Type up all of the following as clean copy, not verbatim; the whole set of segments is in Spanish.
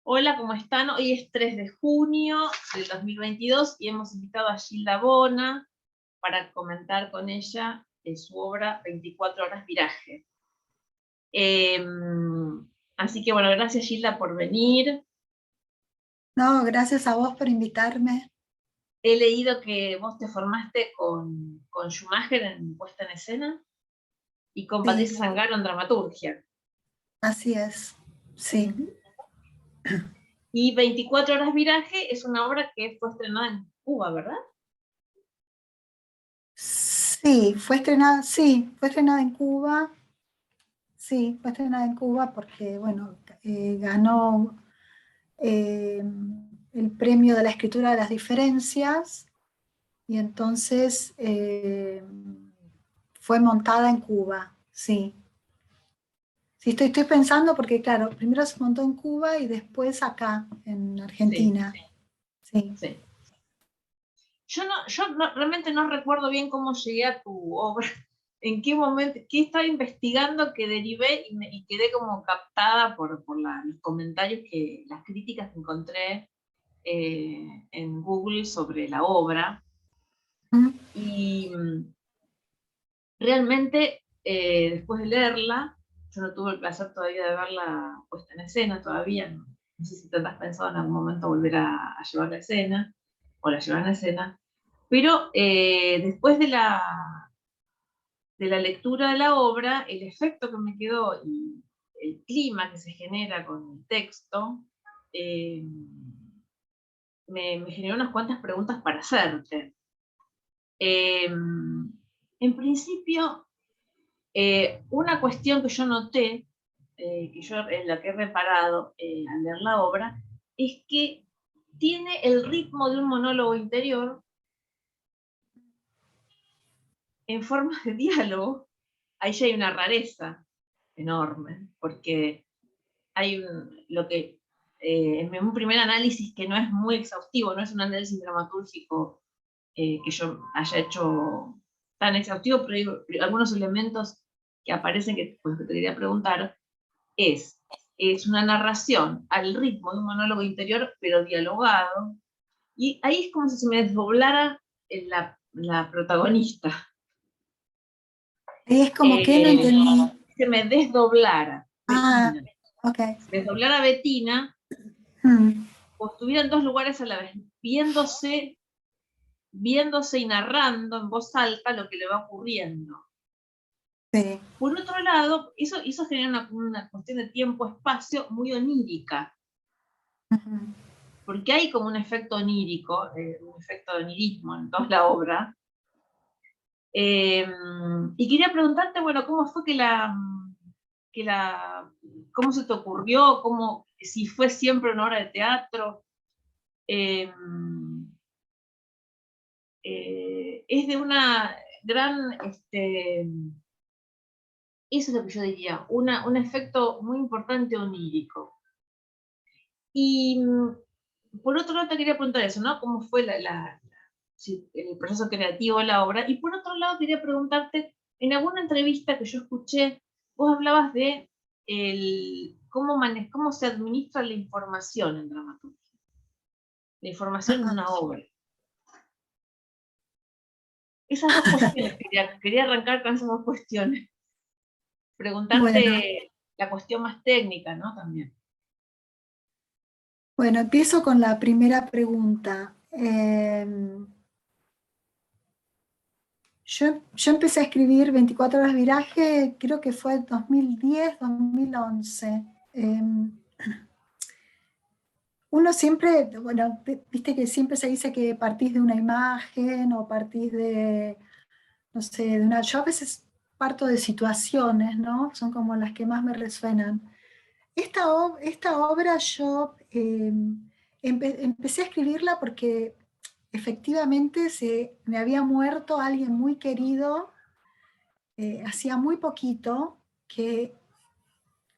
Hola, ¿cómo están? Hoy es 3 de junio del 2022 y hemos invitado a Gilda Bona para comentar con ella su obra 24 horas viraje. Así que bueno, gracias Gilda por venir. No, gracias a vos por invitarme. He leído que vos te formaste con Schumacher en puesta en escena y con Sí, Patricia Zangaro en dramaturgia. así es. Sí. Y 24 horas viraje es una obra que fue estrenada en Cuba, ¿verdad? Sí, fue estrenada en Cuba. Sí, fue estrenada en Cuba porque, bueno, ganó eh, el premio de la escritura de las diferencias y entonces fue montada en Cuba, sí. Sí, estoy pensando porque, claro, primero se montó en Cuba y después acá, en Sí, Argentina. Sí. sí. Realmente no recuerdo bien cómo llegué a tu obra, en qué momento, qué estaba investigando que derivé y quedé como captada por los comentarios, las críticas que encontré en Google sobre la obra. Mm. Y realmente, después de leerla, yo no tuve el placer todavía de verla puesta en escena todavía, no sé si tendrás pensado en algún momento volver a llevar la escena, o la llevar a escena, pero después de la lectura de la obra, el efecto que me quedó y el clima que se genera con el texto, eh, me generó unas cuantas preguntas para hacerte. En principio, una cuestión que yo noté, que yo en la que he reparado al leer la obra, es que tiene el ritmo de un monólogo interior en forma de diálogo. Ahí ya hay una rareza enorme, porque hay lo que en un primer análisis que no es muy exhaustivo, no es un análisis dramatúrgico que yo haya hecho tan exhaustivo, pero hay algunos elementos que aparecen que, pues, que te quería preguntar, es, es una narración al ritmo de un monólogo interior, pero dialogado, y ahí es como si se me desdoblara la protagonista. Es como que no Eh, entendí. Se me desdoblara Ah, Bettina. ok. Se me desdoblara Bettina, Mm, o estuviera en dos lugares a la vez, viéndose y narrando en voz alta lo que le va ocurriendo. sí. Por otro lado, eso genera una cuestión de tiempo-espacio muy onírica, Ujú. porque hay como un efecto onírico, un efecto de onirismo en toda la obra. Eh, y quería preguntarte, bueno, ¿cómo fue que la, cómo se te ocurrió, si fue siempre una obra de teatro? Eh, es de una gran, eso es lo que yo diría, un efecto muy importante onírico. Y por otro lado te quería preguntar eso, ¿no? ¿Cómo fue si el proceso creativo de la obra? Y por otro lado quería preguntarte, en alguna entrevista que yo escuché, vos hablabas de cómo se administra la información en dramaturgia, la información en Ajá. una obra. Esas dos cuestiones, quería arrancar con esas dos cuestiones. Bueno, Preguntarte la cuestión más técnica, ¿no? También. bueno, empiezo con la primera pregunta. Yo empecé a escribir 24 horas viraje, creo que fue 2010, 2011. Uno siempre, bueno, viste que siempre se dice que partís de una imagen o partís de, no sé, de una... Yo a veces parto de situaciones, ¿no? Son como las que más me resuenan. Esta obra yo empecé a escribirla porque efectivamente me había muerto alguien muy querido hacía muy poquito, que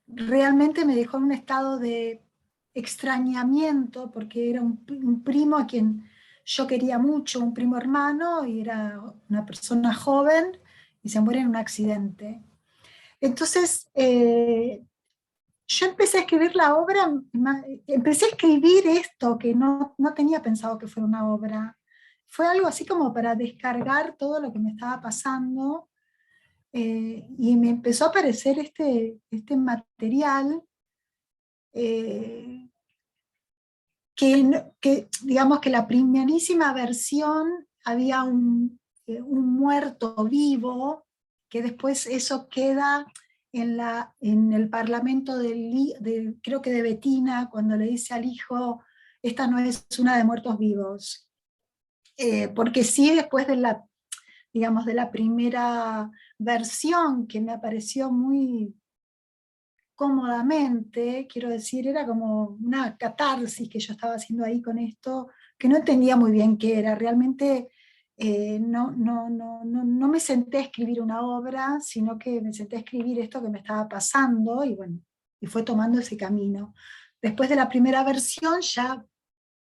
realmente me dejó en un estado de extrañamiento porque era un primo a quien yo quería mucho, un primo hermano, y era una persona joven y se muere en un accidente. Entonces, yo empecé a escribir la obra, empecé a escribir esto que no tenía pensado que fuera una obra. Fue algo así como para descargar todo lo que me estaba pasando, y me empezó a aparecer este material, eh, que digamos que la primerísima versión había un muerto vivo, que después eso queda en el parlamento creo que de Betina, cuando le dice al hijo, esta no es una de muertos vivos. Porque sí, después digamos, de la primera versión, que me pareció muy cómodamente, quiero decir, era como una catarsis que yo estaba haciendo ahí con esto, que no entendía muy bien qué era. Realmente no me senté a escribir una obra, sino que me senté a escribir esto que me estaba pasando, y bueno, y fue tomando ese camino. Después de la primera versión ya,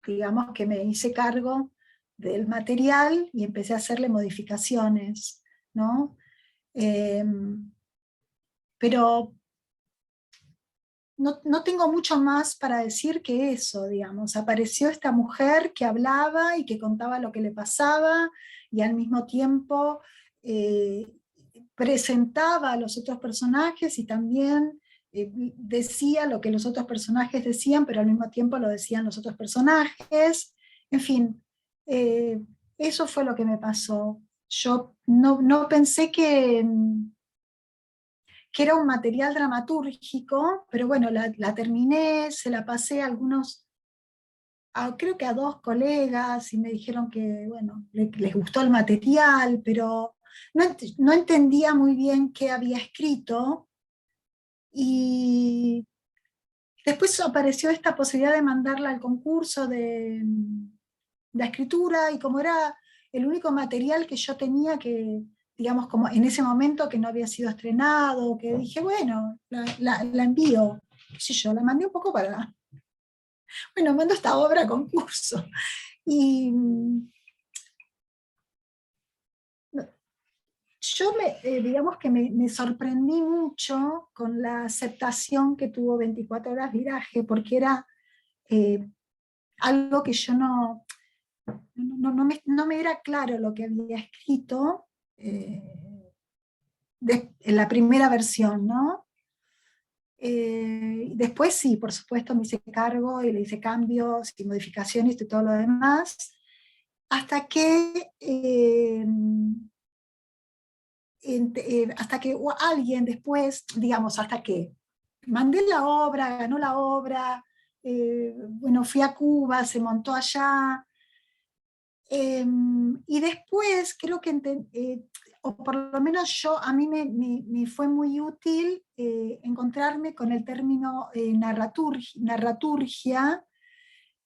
digamos que me hice cargo del material y empecé a hacerle modificaciones, ¿no? Eh, pero no tengo mucho más para decir que eso, digamos. Apareció esta mujer que hablaba y que contaba lo que le pasaba, y al mismo tiempo eh, presentaba a los otros personajes, y también decía lo que los otros personajes decían, pero al mismo tiempo lo decían los otros personajes. En fin, eh, eso fue lo que me pasó. Yo no pensé que era un material dramatúrgico, pero bueno, la terminé, se la pasé a algunos, creo que a dos colegas, y me dijeron que, bueno, les gustó el material, pero no entendía muy bien qué había escrito, y después apareció esta posibilidad de mandarla al concurso de la escritura, y como era el único material que yo tenía, que, digamos, como en ese momento que no había sido estrenado, que dije, bueno, la envío, qué sé yo, la mandé un poco para, bueno, mando esta obra a concurso. Y yo digamos que me sorprendí mucho con la aceptación que tuvo 24 horas viraje, porque era eh, algo que yo no me era claro lo que había escrito, en la primera versión, ¿no? Después sí, por supuesto, me hice cargo y le hice cambios y modificaciones y todo lo demás, hasta que, alguien después, digamos, hasta que mandé la obra, ganó la obra, bueno, fui a Cuba, se montó allá. Y después creo que, o por lo menos a mí me fue muy útil encontrarme con el término narraturgia,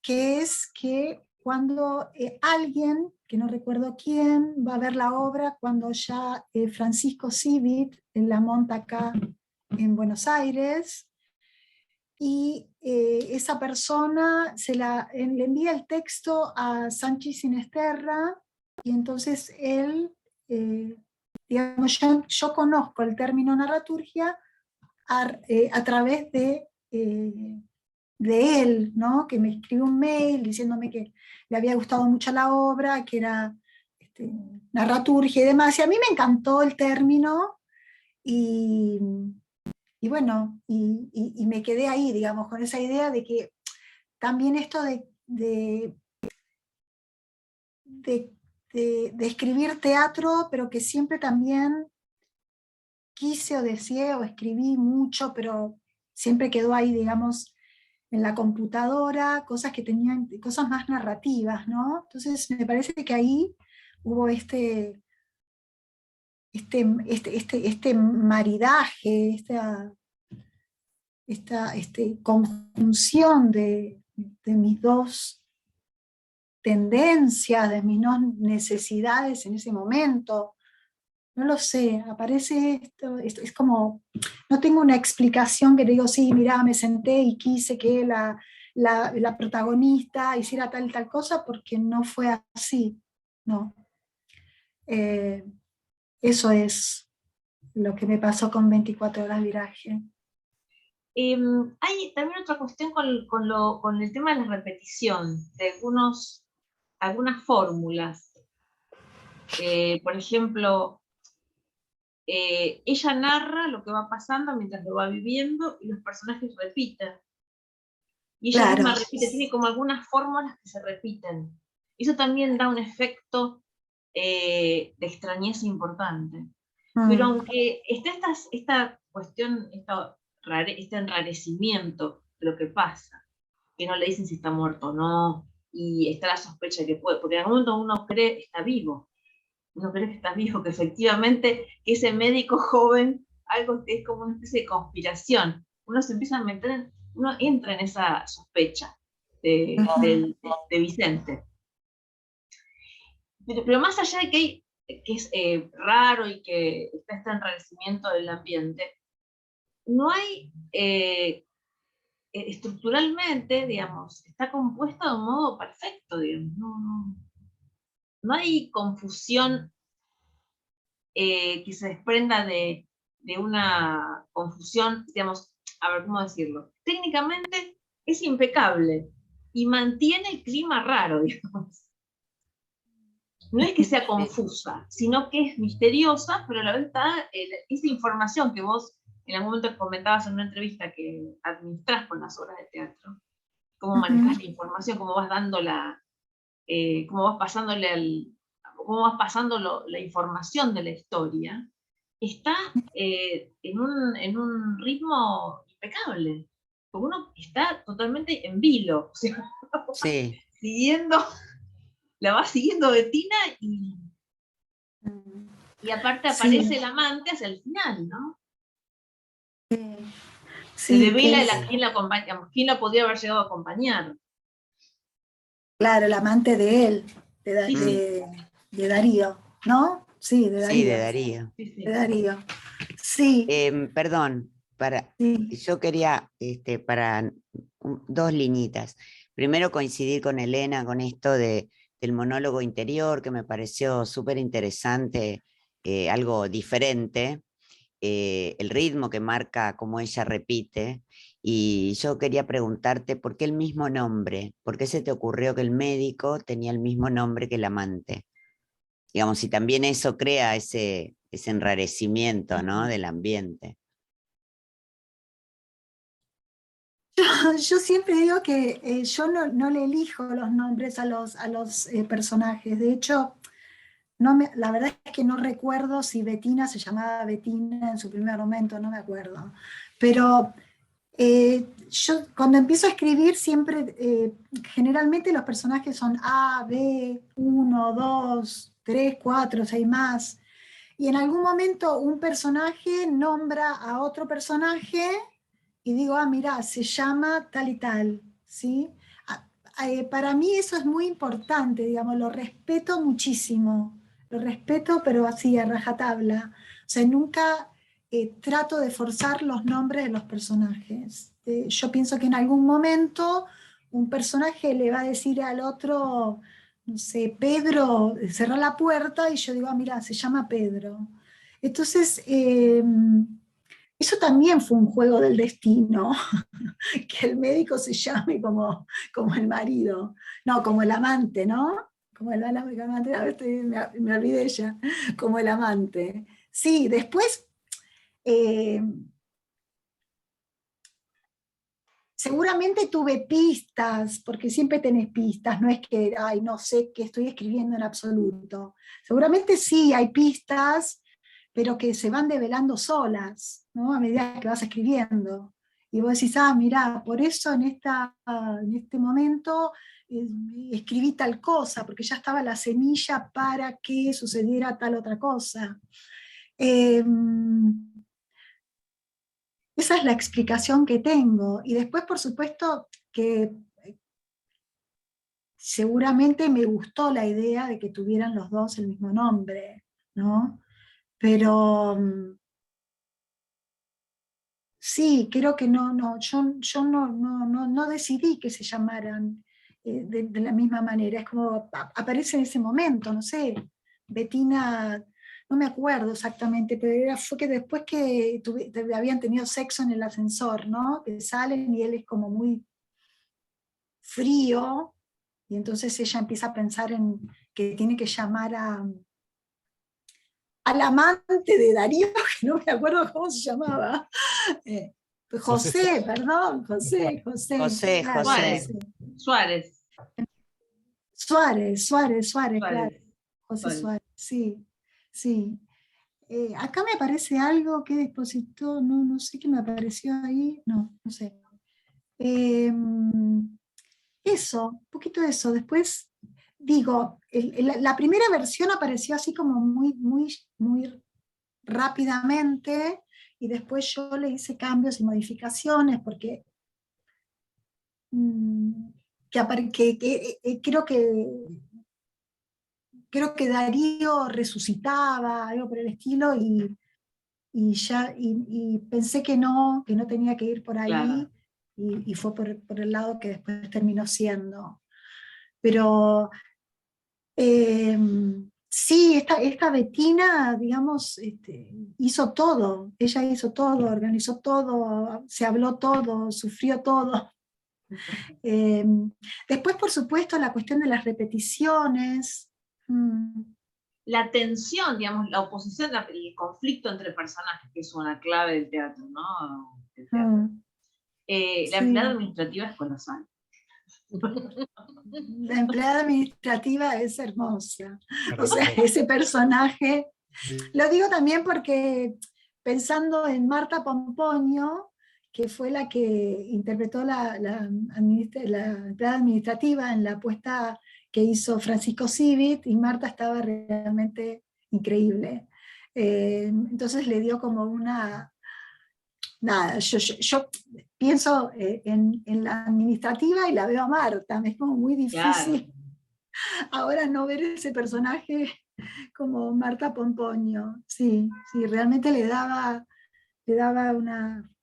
que es que cuando alguien, que no recuerdo quién, va a ver la obra cuando ya Francisco Civit la monta acá en Buenos Aires, y esa persona le envía el texto a Sanchi Sinesterra, y entonces él, digamos, yo conozco el término narraturgia a través de él, ¿no? Que me escribió un mail diciéndome que le había gustado mucho la obra, que era este, narraturgia y demás, y a mí me encantó el término, y, y bueno, y me quedé ahí, digamos, con esa idea de que también esto de, de escribir teatro, pero que siempre también quise o deseé o escribí mucho, pero siempre quedó ahí, digamos, en la computadora, cosas que tenían, cosas más narrativas, ¿no? Entonces me parece que ahí hubo este maridaje, esta conjunción de mis dos tendencias, de mis no necesidades en ese momento. No lo sé, aparece esto es como, no tengo una explicación que te digo, sí, mira, me senté y quise que la protagonista hiciera tal y tal cosa, porque no fue así, no. Eh, Eso es lo que me pasó con 24 horas viraje. Hay también otra cuestión con el tema de la repetición, de algunas fórmulas. Por ejemplo, ella narra lo que va pasando mientras lo va viviendo y los personajes repiten. Y ella Claro. misma repite, tiene como algunas fórmulas que se repiten. Eso también da un efecto de extrañeza importante. Pero aunque esté esta cuestión, este enrarecimiento de lo que pasa, que no le dicen si está muerto o no, y está la sospecha de que puede, porque en algún momento uno cree que está vivo, uno cree que está vivo, que efectivamente ese médico joven, algo que es como una especie de conspiración, uno se empieza a meter, uno entra en esa sospecha de Vicente. Pero más allá de que es raro y que está este enrarecimiento del ambiente, no hay, estructuralmente, digamos, está compuesto de un modo perfecto, digamos, no hay confusión que se desprenda de una confusión, digamos, a ver, ¿cómo decirlo? Técnicamente es impecable y mantiene el clima raro, digamos. No es que sea confusa, sino que es misteriosa, pero a la vez está esa información que vos en algún momento comentabas en una entrevista que administrás con las obras de teatro, cómo manejas la información, cómo vas dándola, cómo vas pasándole cómo vas pasando la información de la historia, está en un ritmo impecable. Porque uno está totalmente en vilo, o sea, Sí. siguiendo, la va siguiendo Bettina y aparte aparece el amante hacia el final, ¿no? Se devela quién la acompaña, quién la podría haber llegado a acompañar. Claro, el amante de él, de Darío, ¿no? Sí, de Darío. Sí, de Darío. De Darío. Sí. Perdón, sí. yo quería, dos liñitas. Primero coincidir con Elena con esto del monólogo interior, que me pareció súper interesante, algo diferente, el ritmo que marca como ella repite. Y yo quería preguntarte, ¿por qué el mismo nombre? ¿Por qué se te ocurrió que el médico tenía el mismo nombre que el amante? Digamos, si también eso crea ese enrarecimiento, ¿no?, del ambiente. Yo siempre digo que yo no le elijo los nombres a los personajes. De hecho, la verdad es que no recuerdo si Bettina se llamaba Bettina en su primer momento, no me acuerdo. Pero yo cuando empiezo a escribir siempre, generalmente los personajes son A, B, 1, 2, 3, 4, 6 más. Y en algún momento un personaje nombra a otro personaje y digo, mira, se llama tal y tal, ¿sí? Para mí eso es muy importante, digamos, lo respeto muchísimo, lo respeto, pero así, a rajatabla. O sea, nunca trato de forzar los nombres de los personajes. Yo pienso que en algún momento un personaje le va a decir al otro, no sé, Pedro, cerrar la puerta, y yo digo, mira, se llama Pedro. Entonces, eso también fue un juego del destino, que el médico se llame como el marido, no, como el amante, ¿no? Como el amante, a ver, me olvidé ya, como el amante. Sí, después, seguramente tuve pistas, porque siempre tenés pistas, no es que, no sé qué estoy escribiendo en absoluto. Seguramente sí, hay pistas, pero que se van develando solas, ¿no? A medida que vas escribiendo. Y vos decís, mirá, por eso en este momento escribí tal cosa, porque ya estaba la semilla para que sucediera tal otra cosa. Esa es la explicación que tengo. Y después, por supuesto, que seguramente me gustó la idea de que tuvieran los dos el mismo nombre, ¿no? Pero sí, creo que yo no decidí que se llamaran de la misma manera. Es como aparece en ese momento, no sé, Bettina no me acuerdo exactamente, pero fue que después que habían tenido sexo en el ascensor, ¿no? Que salen y él es como muy frío, y entonces ella empieza a pensar en que tiene que llamar al amante de Darío, que no me acuerdo cómo se llamaba. Eh, José, perdón, José, José, claro, José. Suárez. Suárez, claro. Suárez. José Suárez, sí, sí. Acá me aparece algo que depositó, no sé qué me apareció ahí, no sé. Eso, un poquito de eso. Después, digo, la primera versión apareció así como muy rápidamente, y después yo le hice cambios y modificaciones porque mm, creo que Darío resucitaba, algo por el estilo, y pensé que no tenía que ir por ahí, Claro. y fue por el lado que después terminó siendo. Pero eh, sí, esta Bettina, digamos, hizo todo, ella hizo todo, organizó todo, se habló todo, sufrió todo. Eh, Después, por supuesto, la cuestión de las repeticiones. mm, La tensión, digamos, la oposición, el conflicto entre personajes, que es una clave del teatro, ¿no? Del teatro. mm, La empleada sí. administrativa es colosal. La empleada administrativa es hermosa. O sea, Hermoso. ese personaje, Sí. lo digo también porque pensando en Marta Pomponio, que fue la que interpretó la empleada administrativa en la apuesta que hizo Francisco Civit, y Marta estaba realmente increíble. Entonces le dio como una... Nada, yo pienso en la administrativa y la veo a Marta, me es como muy Claro. difícil ahora no ver ese personaje como Marta Pomponio. Sí, sí, realmente le daba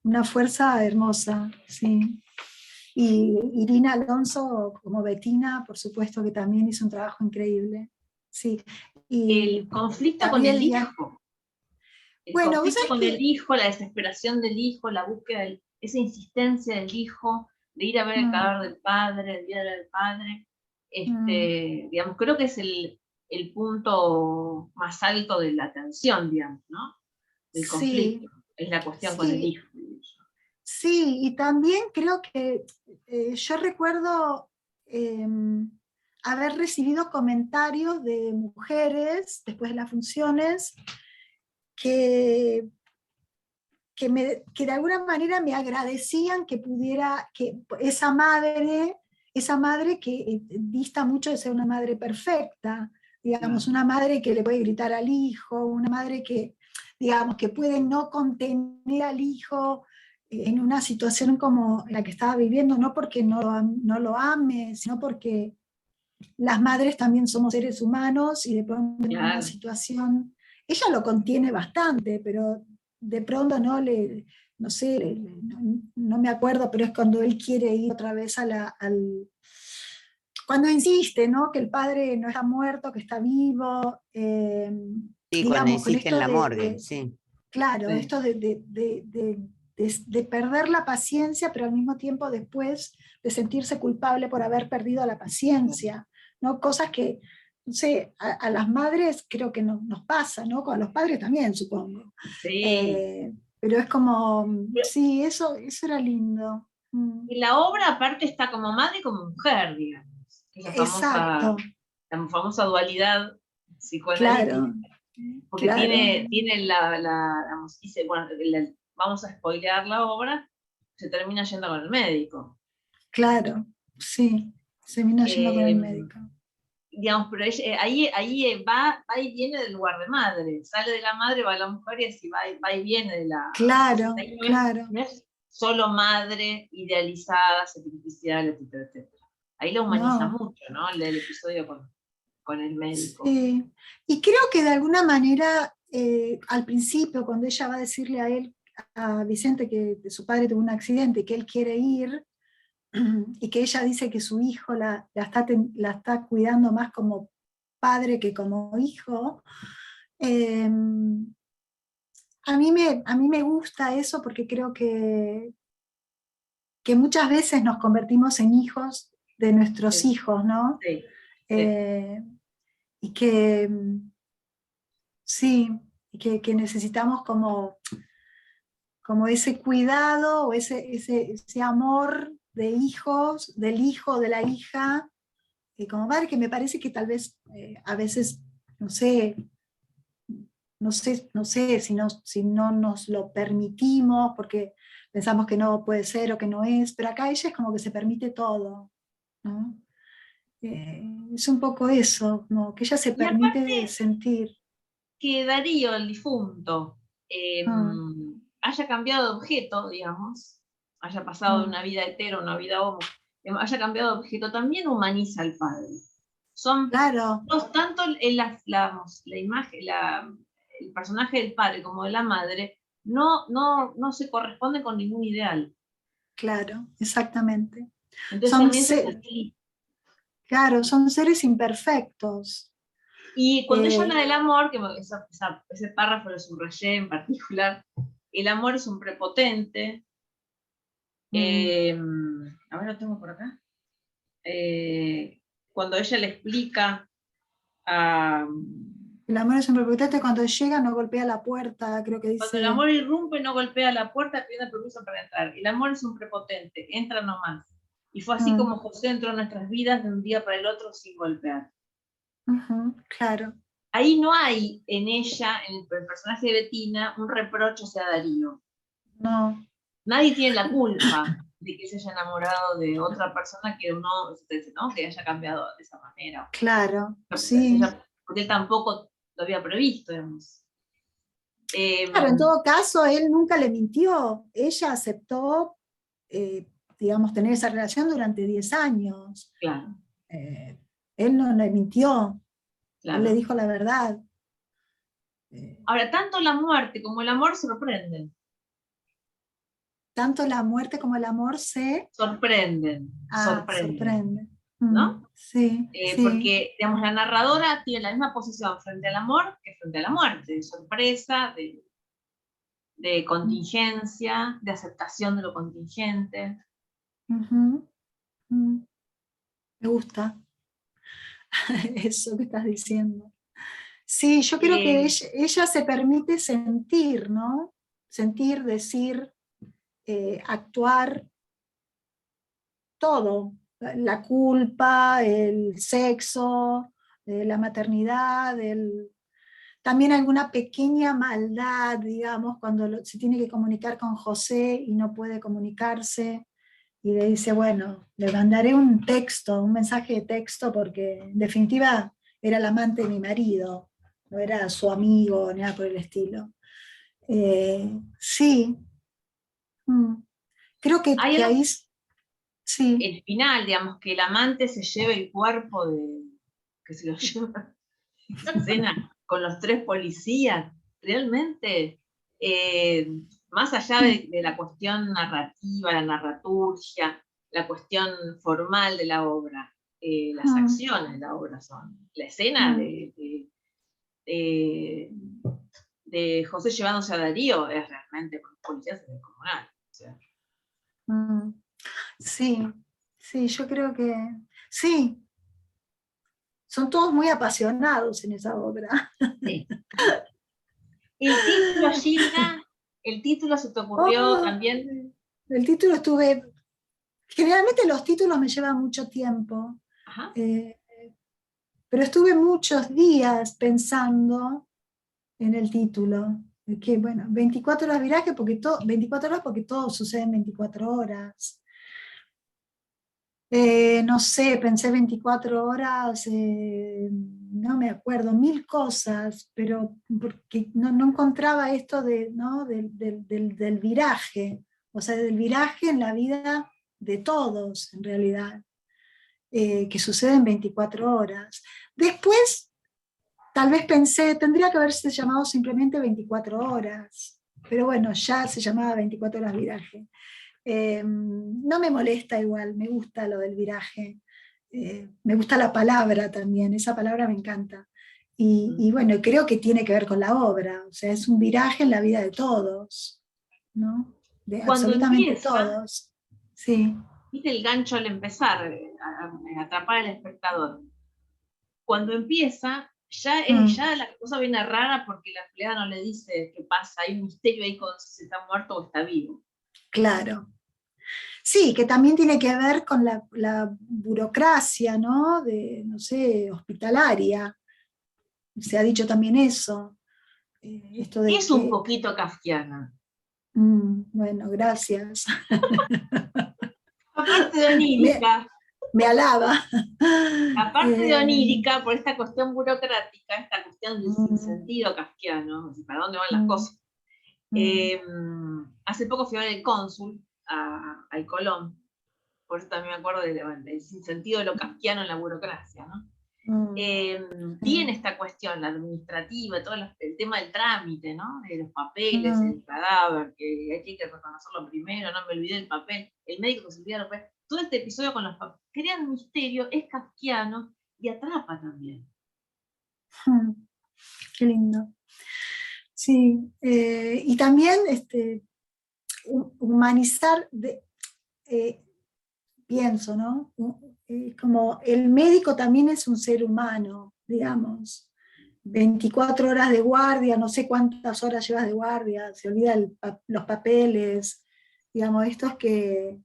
una fuerza hermosa, sí. Y Irina Alonso como Bettina, por supuesto que también hizo un trabajo increíble. Sí. Y El conflicto con el Gabriel hijo. El bueno, vos conflicto sabés con el que... hijo, la desesperación del hijo, la búsqueda, esa insistencia del hijo de ir a ver el Mm, cadáver del padre, el día del padre, mm, digamos, creo que es el punto más alto de la tensión, digamos, ¿no? Del conflicto, sí, es la cuestión con el sí, hijo. sí, y también creo que yo recuerdo haber recibido comentarios de mujeres después de las funciones que, que de alguna manera me agradecían que pudiera, que esa madre que dista mucho de ser una madre perfecta, digamos, Claro. una madre que le puede gritar al hijo, una madre que, digamos, que puede no contener al hijo en una situación como la que estaba viviendo, no porque no lo ame, sino porque las madres también somos seres humanos, y de pronto en una Claro. situación, ella lo contiene bastante, pero de pronto no sé, no me acuerdo, pero es cuando él quiere ir otra vez cuando insiste, ¿no? Que el padre no está muerto, que está vivo, Sí, cuando digamos, con insiste en esto la morgue, sí. claro, Sí. esto de perder la paciencia, pero al mismo tiempo después de sentirse culpable por haber perdido la paciencia, ¿no? Cosas que, no sé, a las madres creo que nos pasa, ¿no? Con los padres también, supongo. Sí. Pero es como, sí, eso era lindo. Y la obra aparte está como madre y como mujer, digamos. Es Exacto, la famosa dualidad psicoanalítica. claro, Porque claro, tiene digamos, bueno, vamos a spoilear la obra, se termina yendo con el médico. claro, sí, se vino yendo con el Eh, médico. digamos, pero ahí va y viene del lugar de madre, sale de la madre, va a la mujer y así va y viene de la... Entonces Claro, ahí claro, no es solo madre idealizada, sacrificial, etcétera, etcétera. Ahí la humaniza no. mucho, ¿no? El episodio con el médico. Sí, y creo que de alguna manera, al principio, cuando ella va a decirle a él, a Vicente, que su padre tuvo un accidente y que él quiere ir, y que ella dice que su hijo la está cuidando más como padre que como hijo, Eh, a mí me gusta eso porque creo que muchas veces nos convertimos en hijos de nuestros Sí, hijos, ¿no? sí, sí. Eh, y que sí, y que necesitamos como ese cuidado o ese amor de hijos, del hijo, de la hija, como madre, que me parece que tal vez a veces, no sé, no sé si no nos lo permitimos porque pensamos que no puede ser o que no es, pero acá ella es como que se permite todo, ¿no? Es un poco eso, como que ella se Y permite aparte sentir. que Darío, el difunto, Mm, haya cambiado de objeto, digamos, haya pasado de mm, una vida hetero a una vida homo, haya cambiado de objeto, también humaniza al padre. Son claro, tanto la imagen, el personaje del padre como de la madre, no se corresponde con ningún ideal. claro, exactamente. Entonces Son, también se facilita. claro, son seres imperfectos. Y cuando ella Eh, habla del amor, que ese párrafo lo subrayé en particular, el amor es un prepotente. mm, A ver, lo tengo por acá. Eh, Cuando ella le explica a, el amor es un prepotente, cuando llega no golpea la puerta, creo que cuando el dice. amor irrumpe, no golpea la puerta pidiendo permiso para entrar. El amor es un prepotente, entra nomás. Y fue así Mm, como José entró en nuestras vidas de un día para el otro sin golpear. ujú, claro, Ahí no hay en ella, en el personaje de Bettina, un reproche hacia Darío. no, Nadie tiene la culpa de que se haya enamorado de otra persona que uno, ¿no? Que haya cambiado de esa manera. claro, sí. Porque él tampoco lo había previsto, digamos. Claro, en todo caso, él nunca le mintió. Ella aceptó, digamos, tener esa relación durante 10 años. Claro, Eh, Él no le mintió, él le claro. dijo la verdad. Eh, Ahora, tanto la muerte como el amor sorprenden. Tanto la muerte como el amor se. Sorprenden, Ah, sorprenden, sorprende. Mm, ¿no? sí, sí. Porque, digamos, la narradora tiene la misma posición frente al amor que frente a la muerte, de sorpresa, de Mm, contingencia, de aceptación de lo contingente. ujú, mm. Me gusta eso que estás diciendo. Sí, yo creo que Eh, ella se permite sentir, ¿no? Sentir, decir, actuar, todo. La culpa, el sexo, la maternidad, también alguna pequeña maldad, digamos, cuando se tiene que comunicar con José y no puede comunicarse. Y le dice, bueno, le mandaré un texto, un mensaje de texto, porque en definitiva era el amante de mi marido, no era su amigo, ni nada por el estilo. Sí, mm, creo Hay que algo, ahí sí. el final, digamos, que el amante se lleve el cuerpo que se lo lleva esa escena con los tres policías, realmente, más allá de la cuestión narrativa, la narraturgia, la cuestión formal de la obra, las Mm, acciones de la obra son. La escena mm, de, de José llevándose a Darío es realmente con los policías es descomunal. O sea, mm. Sí, sí, yo creo que sí, son todos muy apasionados en esa obra. sí. El título, Gilda, el título se te ocurrió Oh, también. el título generalmente los títulos me llevan mucho tiempo, Ajá. eh, pero estuve muchos días pensando en el título, que bueno, 24 horas viraje, 24 horas porque todo sucede en 24 horas. No sé, pensé 24 horas, no me acuerdo, mil cosas, pero porque no encontraba esto ¿no? del viraje, o sea, del viraje en la vida de todos, en realidad, que sucede en 24 horas. Después, tal vez pensé, tendría que haberse llamado simplemente 24 horas, pero bueno, ya se llamaba 24 horas viraje. No me molesta igual, me gusta lo del viraje. Me gusta la palabra también, esa palabra me encanta. Y bueno, creo que tiene que ver con la obra, o sea, es un viraje en la vida de todos, ¿no? De Cuando absolutamente empieza, todos. Sí. viste el gancho al empezar, a atrapar al espectador. Cuando empieza, ya la cosa viene rara porque la empleada no le dice qué pasa, hay un misterio ahí con si está muerto o está vivo. Claro. Sí, que también tiene que ver con la burocracia, ¿no? De, no sé, hospitalaria. Se ha dicho también eso. Esto de Es un que, poquito kafkiana. bueno, gracias. Aparte de Me, onírica, me alaba. aparte de onírica, por esta cuestión burocrática, esta cuestión del Mm, sinsentido kafkiano, para dónde van las mm, cosas. mm, Hace poco fui a ver el cónsul al Colón, por eso también me acuerdo del sinsentido de lo kafkiano en la burocracia, ¿no? mm, Viene sí, esta cuestión, la administrativa, todo el tema del trámite, ¿no? De los papeles, mm, el cadáver, que hay que reconocerlo primero, no me olvidé del papel, el médico que se olvida los papeles. Todo este episodio con los papeles crea un misterio, es kafkiano y atrapa también. mm, qué lindo. Sí, y también humanizar, eh, pienso, ¿no? Como el médico también es un ser humano, digamos. 24 horas de guardia, no sé cuántas horas llevas de guardia, se olvida los papeles, digamos, esto es que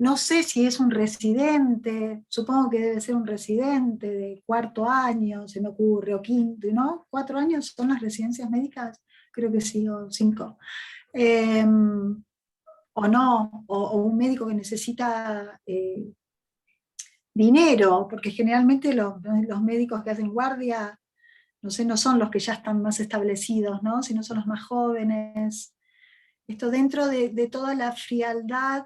no sé si es un residente, supongo que debe ser un residente de cuarto año, se me ocurre, o quinto, ¿no? ¿4 años son las residencias médicas? Creo que sí, o 5. Eh, o no, o un médico que necesita dinero, porque generalmente los médicos que hacen guardia, no sé, no son los que ya están más establecidos, ¿no? Sino son los más jóvenes. Esto dentro de toda la frialdad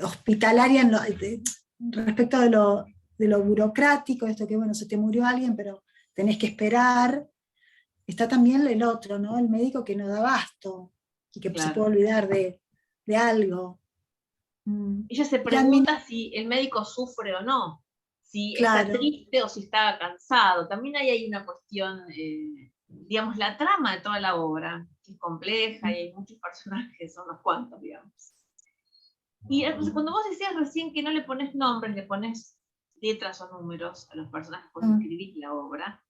hospitalaria respecto de lo burocrático, esto que, bueno, se te murió alguien, pero tenés que esperar. Está también el otro, ¿no? El médico que no da abasto y que se puede Claro. olvidar de algo. Ella se Y admin- pregunta si el médico sufre o no, si está claro, triste o si está cansado. También ahí hay una cuestión, digamos, la trama de toda la obra, que es compleja y hay muchos personajes, son unos cuantos, digamos. Y cuando vos decías recién que no le pones nombres, le pones letras o números a los personajes cuando mm, escribís la obra,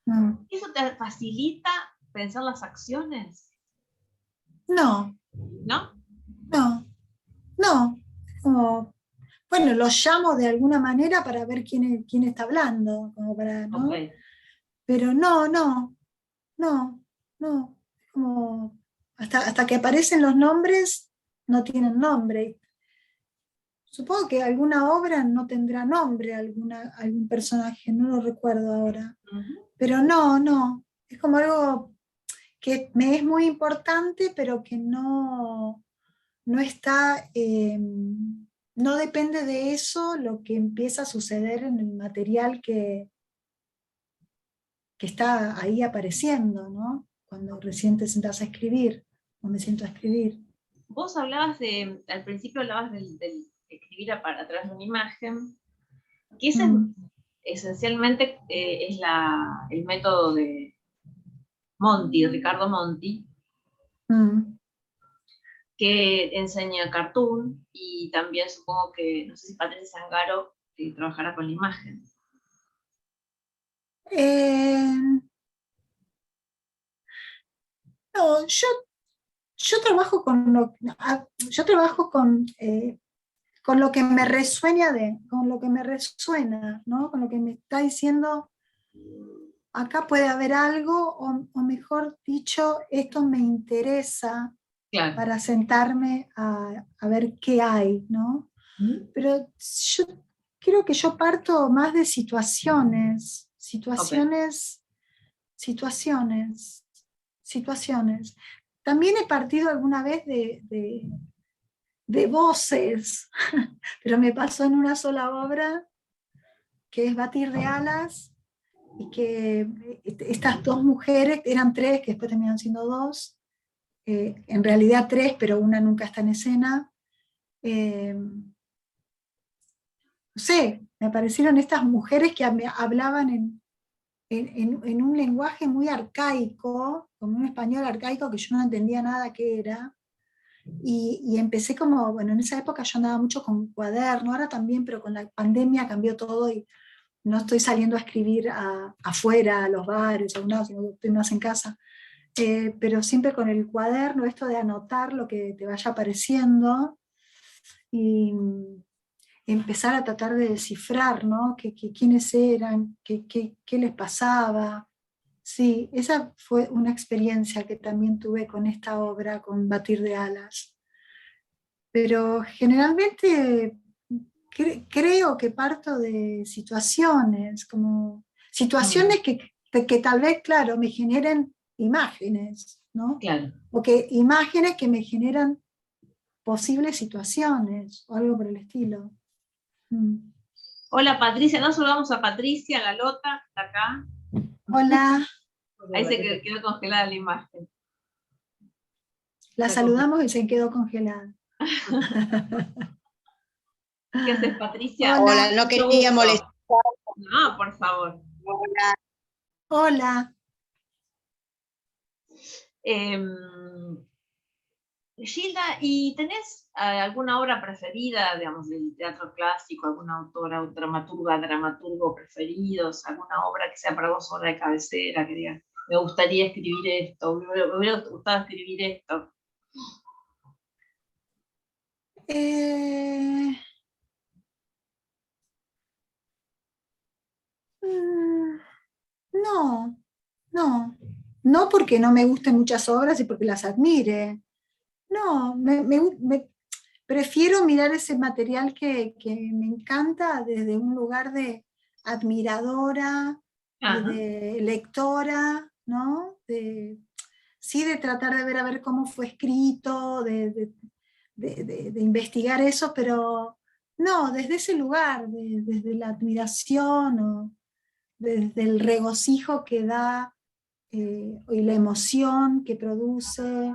mm. ¿eso te facilita pensar las acciones? No, ¿No? no, no. Como, bueno, lo llamo de alguna manera para ver quién está hablando, como para, Ok. ¿no? Pero no, no, no, no. Como hasta que aparecen los nombres, no tienen nombre. Supongo que alguna obra no tendrá nombre, algún personaje, no lo recuerdo ahora. Uh-huh. Pero no, no. Es como algo que me es muy importante, pero que no está, no depende de eso lo que empieza a suceder en el material que está ahí apareciendo, ¿no? Cuando recién te sentás a escribir, o me siento a escribir. Vos hablabas al principio hablabas del escribir a través de una imagen, que ese Mm, esencialmente es el método de Monti, Ricardo Monti, mm. que enseña cartoon y también supongo que, no sé si Patricia Zangaro trabajará con la imagen. Eh, no, yo trabajo yo trabajo con lo que me resuena con lo que me resuena, ¿no? Con lo que me está diciendo, acá puede haber algo, o mejor dicho, esto me interesa Claro. para sentarme a ver qué hay, ¿no? Pero yo creo que yo parto más de Ok. situaciones. También he partido alguna vez de voces, pero me pasó en una sola obra, que es Batir de Alas, y que estas dos mujeres, eran tres, que después terminaron siendo dos, en realidad tres, pero una nunca está en escena, no sé, me aparecieron estas mujeres que hablaban en un lenguaje muy arcaico, como un español arcaico que yo no entendía nada qué era, y empecé como, bueno, en esa época yo andaba mucho con cuaderno, ahora también, pero con la pandemia cambió todo y no estoy saliendo a escribir afuera, a los bares, a un lado, sino que estoy más en casa. Pero siempre con el cuaderno, esto de anotar lo que te vaya apareciendo y empezar a tratar de descifrar, ¿no? Quiénes eran, qué les pasaba. Sí, esa fue una experiencia que también tuve con esta obra, con Batir de Alas. Pero generalmente creo que parto de situaciones, como situaciones que tal vez, claro, me generen imágenes, ¿no? Claro. O que imágenes que me generan posibles situaciones, o algo por el estilo. Hola Patricia, no saludamos a Patricia, la Lota, está acá. Hola, Ahí se quedó congelada la imagen. la saludamos y se quedó congelada. ¿Qué haces, Patricia? Hola, no quería molestar. No, por favor. Hola. Hola. Gilda, ¿y tenés alguna obra preferida, digamos, del teatro clásico, alguna autora o dramaturga, dramaturgo preferidos, alguna obra que sea para vos obra de cabecera, que digas, me gustaría escribir esto, me hubiera gustado escribir esto? No, no porque no me gusten muchas obras y porque las admire. No, prefiero mirar ese material que me encanta desde un lugar de admiradora y Ajá. de lectora, ¿no? Sí, de tratar de ver a ver cómo fue escrito, de investigar eso, pero no, desde ese lugar, desde la admiración o desde el regocijo que da y la emoción que produce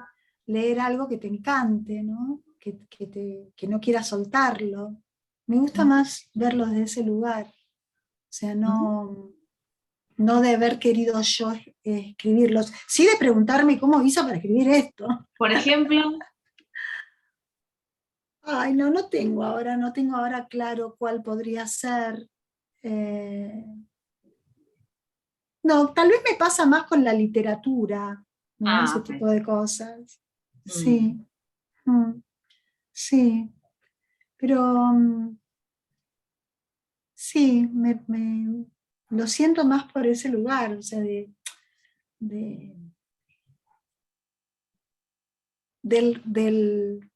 leer algo que te encante, ¿no? Que no quieras soltarlo. Me gusta más verlo desde ese lugar, o sea, no de haber querido yo escribirlos, sí de preguntarme cómo hizo para escribir esto. Por ejemplo. Ay, no tengo ahora claro cuál podría ser. No, tal vez me pasa más con la literatura, ¿no? Ese Okay. tipo de cosas. Sí, sí, pero sí, lo siento más por ese lugar, o sea, de- del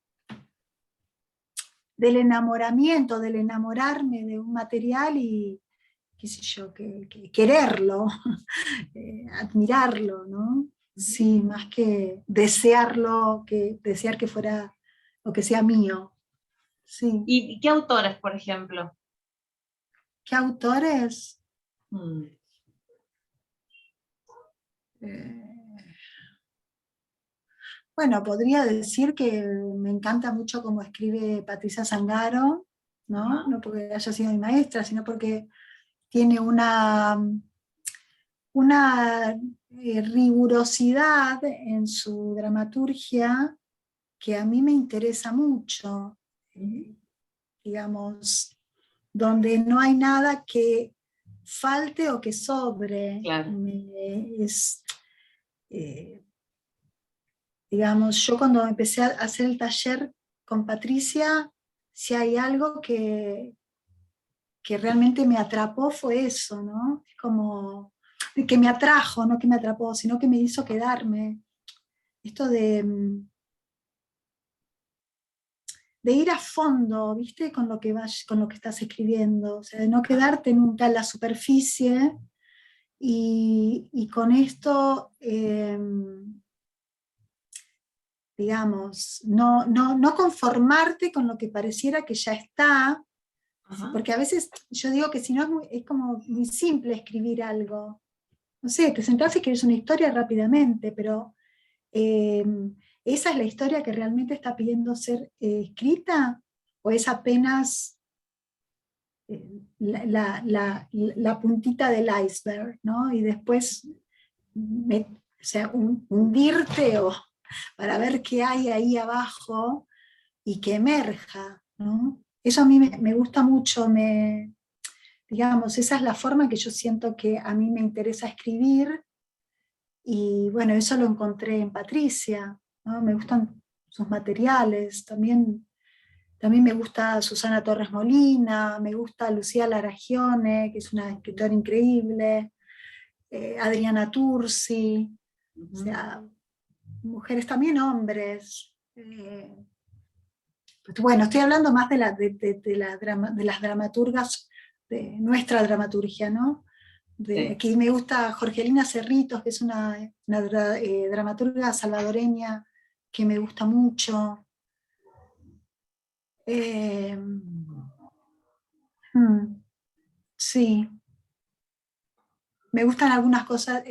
enamoramiento, del enamorarme de un material y, qué sé yo, que quererlo, admirarlo, ¿no? Sí, más que desearlo, que desear que fuera o que sea mío. Sí. ¿Y qué autores, por ejemplo? ¿Qué autores? Bueno, podría decir que me encanta mucho cómo escribe Patricia Zangaro, ¿no? No porque haya sido mi maestra, sino porque tiene una rigurosidad en su dramaturgia que a mí me interesa mucho, digamos, donde no hay nada que falte o que sobre. Claro. Digamos, yo cuando empecé a hacer el taller con Patricia, si hay algo que realmente me atrapó fue eso, ¿no? Es como que me atrajo, no que me atrapó, sino que me hizo quedarme. Esto de ir a fondo, ¿viste? Con lo que estás escribiendo, o sea, de no quedarte nunca en la superficie y con esto, digamos, no conformarte con lo que pareciera que ya está, porque a veces yo digo que si no es como muy simple escribir algo. No sé, te sentás y escribís una historia rápidamente, pero ¿esa es la historia que realmente está pidiendo ser escrita? ¿O es apenas la puntita del iceberg, ¿no? Y después o sea, hundirte para ver qué hay ahí abajo y que emerja, ¿no? Eso a mí me gusta mucho, digamos, esa es la forma que yo siento que a mí me interesa escribir, y bueno, eso lo encontré en Patricia, ¿no? Me gustan sus materiales, también me gusta Susana Torres Molina, me gusta Lucía Laragione, que es una escritora increíble, Adriana Tursi, o sea, mujeres también, hombres. Pues bueno, estoy hablando más de las dramaturgas, de nuestra dramaturgia, ¿no? Sí. Aquí me gusta Jorgelina Cerritos, que es una dramaturga salvadoreña que me gusta mucho. Sí, me gustan algunas cosas.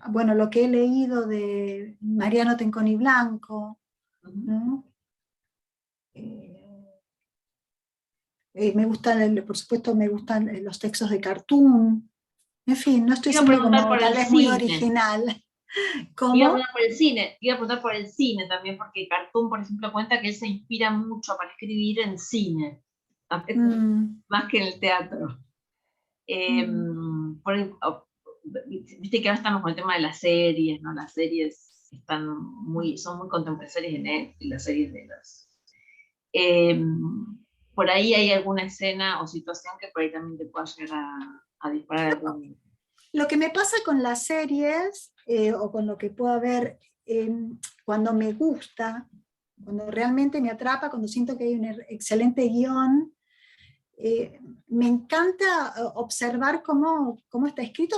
Bueno, lo que he leído de Mariano Tenconi Blanco, ¿no? Me gustan, por supuesto, me gustan los textos de Cartoon. En fin, no estoy Iba a siendo preguntar como por tal el vez muy cine. original. Iba a ¿Cómo? preguntar por el cine, iba a preguntar por el cine también, porque Cartoon, por ejemplo, cuenta que él se inspira mucho para escribir en cine, más que en el teatro. Viste que ahora estamos con el tema de las series, ¿no? Las series son muy contemporáneas, series de Netflix, las series de las... por ahí hay alguna escena o situación que por ahí también te pueda llegar a disparar algún... Lo que me pasa con las series, o con lo que puedo ver cuando me gusta, cuando realmente me atrapa, cuando siento que hay un excelente guión, me encanta observar cómo está escrito,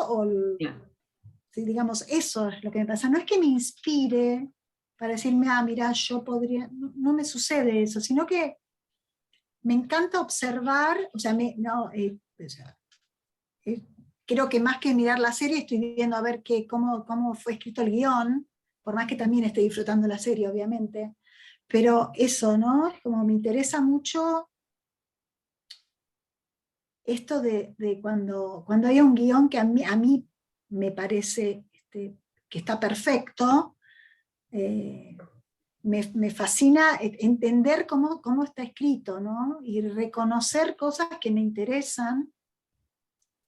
sí, digamos, eso es lo que me pasa. No es que me inspire para decirme, mira, yo podría, no me sucede eso, sino que me encanta observar, o sea, creo que más que mirar la serie estoy viendo a ver cómo fue escrito el guión, por más que también esté disfrutando la serie, obviamente. Pero eso, ¿no? Es como me interesa mucho esto de cuando hay un guión que a mí me parece que está perfecto, me fascina entender cómo está escrito, ¿no? Y reconocer cosas que me interesan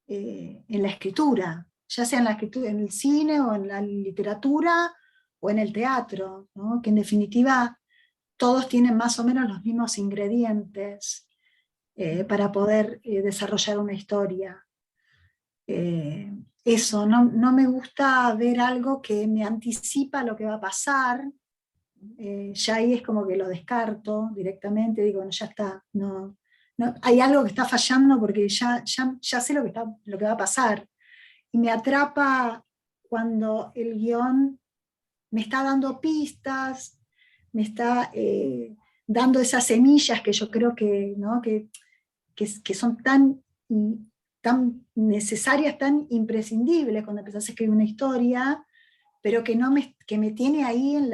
en la escritura, ya sea en la escritura, en el cine o en la literatura o en el teatro, ¿no? Que en definitiva todos tienen más o menos los mismos ingredientes para poder desarrollar una historia. Eso, no me gusta ver algo que me anticipa lo que va a pasar. Ya ahí es como que lo descarto directamente, digo, bueno, ya está, no, hay algo que está fallando porque ya sé lo que va a pasar. Y me atrapa cuando el guión me está dando pistas, me está dando esas semillas que yo creo que, ¿no? que son tan necesarias, tan imprescindibles cuando empezás a escribir una historia, pero que me tiene ahí en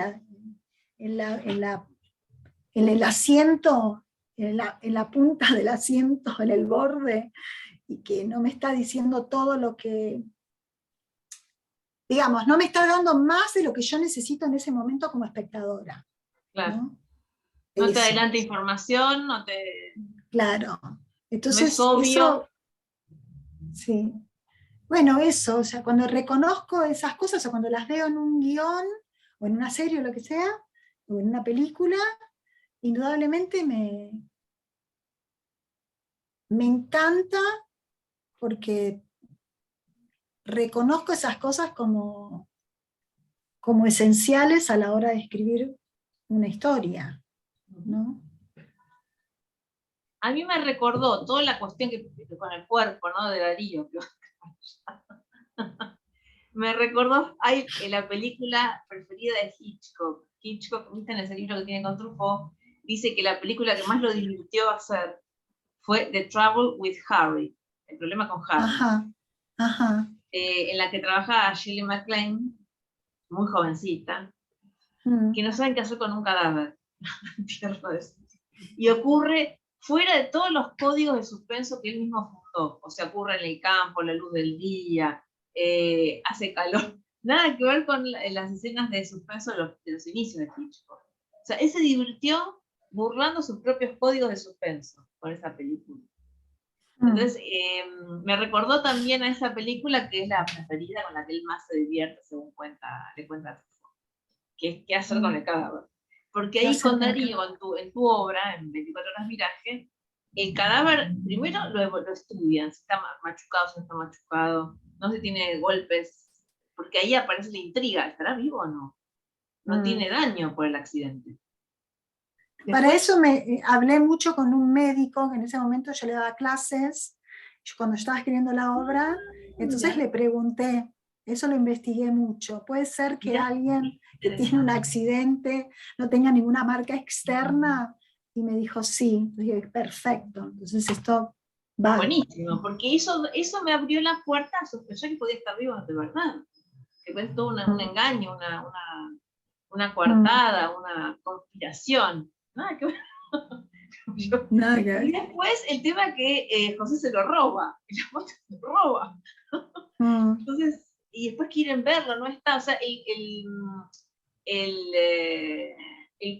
el asiento, en la punta del asiento, en el borde, y que no me está diciendo todo lo que, digamos, no me está dando más de lo que yo necesito en ese momento como espectadora. Claro. ¿No? No te adelanta información, no te... Claro. Entonces, no es obvio. eso, sí. Bueno, eso, o sea, cuando reconozco esas cosas, o cuando las veo en un guión, o en una serie o lo que sea, o en una película, indudablemente me encanta, porque reconozco esas cosas como esenciales a la hora de escribir una historia, ¿no? A mí me recordó toda la cuestión que con el cuerpo, ¿no? De Darío. Me recordó la película preferida de Hitchcock. Hitchcock, viste en ese libro que tiene con Truffaut, dice que la película que más lo divirtió hacer fue The Trouble with Harry, el problema con Harry. Ajá, ajá. En la que trabaja Shirley MacLaine, muy jovencita, que no saben qué hacer con un cadáver. Y ocurre fuera de todos los códigos de suspenso que él mismo fundó. O sea, ocurre en el campo, la luz del día, hace calor. Nada que ver con las escenas de suspenso de los inicios de Hitchcock. O sea, él se divirtió burlando sus propios códigos de suspenso con esa película. Entonces, me recordó también a esa película que es la preferida con la que él más se divierte, según le cuenta Truffaut, que es ¿Qué hacer con el cadáver? Porque ahí con Darío, en tu obra, en 24 horas viraje, el cadáver primero lo estudian, si está machucado, si no está machucado, no se tiene golpes, porque ahí aparece la intriga, ¿estará vivo o no? No tiene daño por el accidente. Para eso hablé mucho con un médico, que en ese momento yo le daba clases, cuando estaba escribiendo la obra, entonces le pregunté, eso lo investigué mucho, puede ser que alguien que tiene un accidente no tenga ninguna marca externa, y me dijo sí. Entonces dije, perfecto, entonces esto va. Buenísimo, porque eso me abrió la puerta a sospechar que podía estar vivo de verdad, que fue todo un engaño, una coartada, una conspiración. Nada que ver. Y después el tema que José se lo roba, y la moto se lo roba. Entonces, y después quieren verlo, no está, o sea, el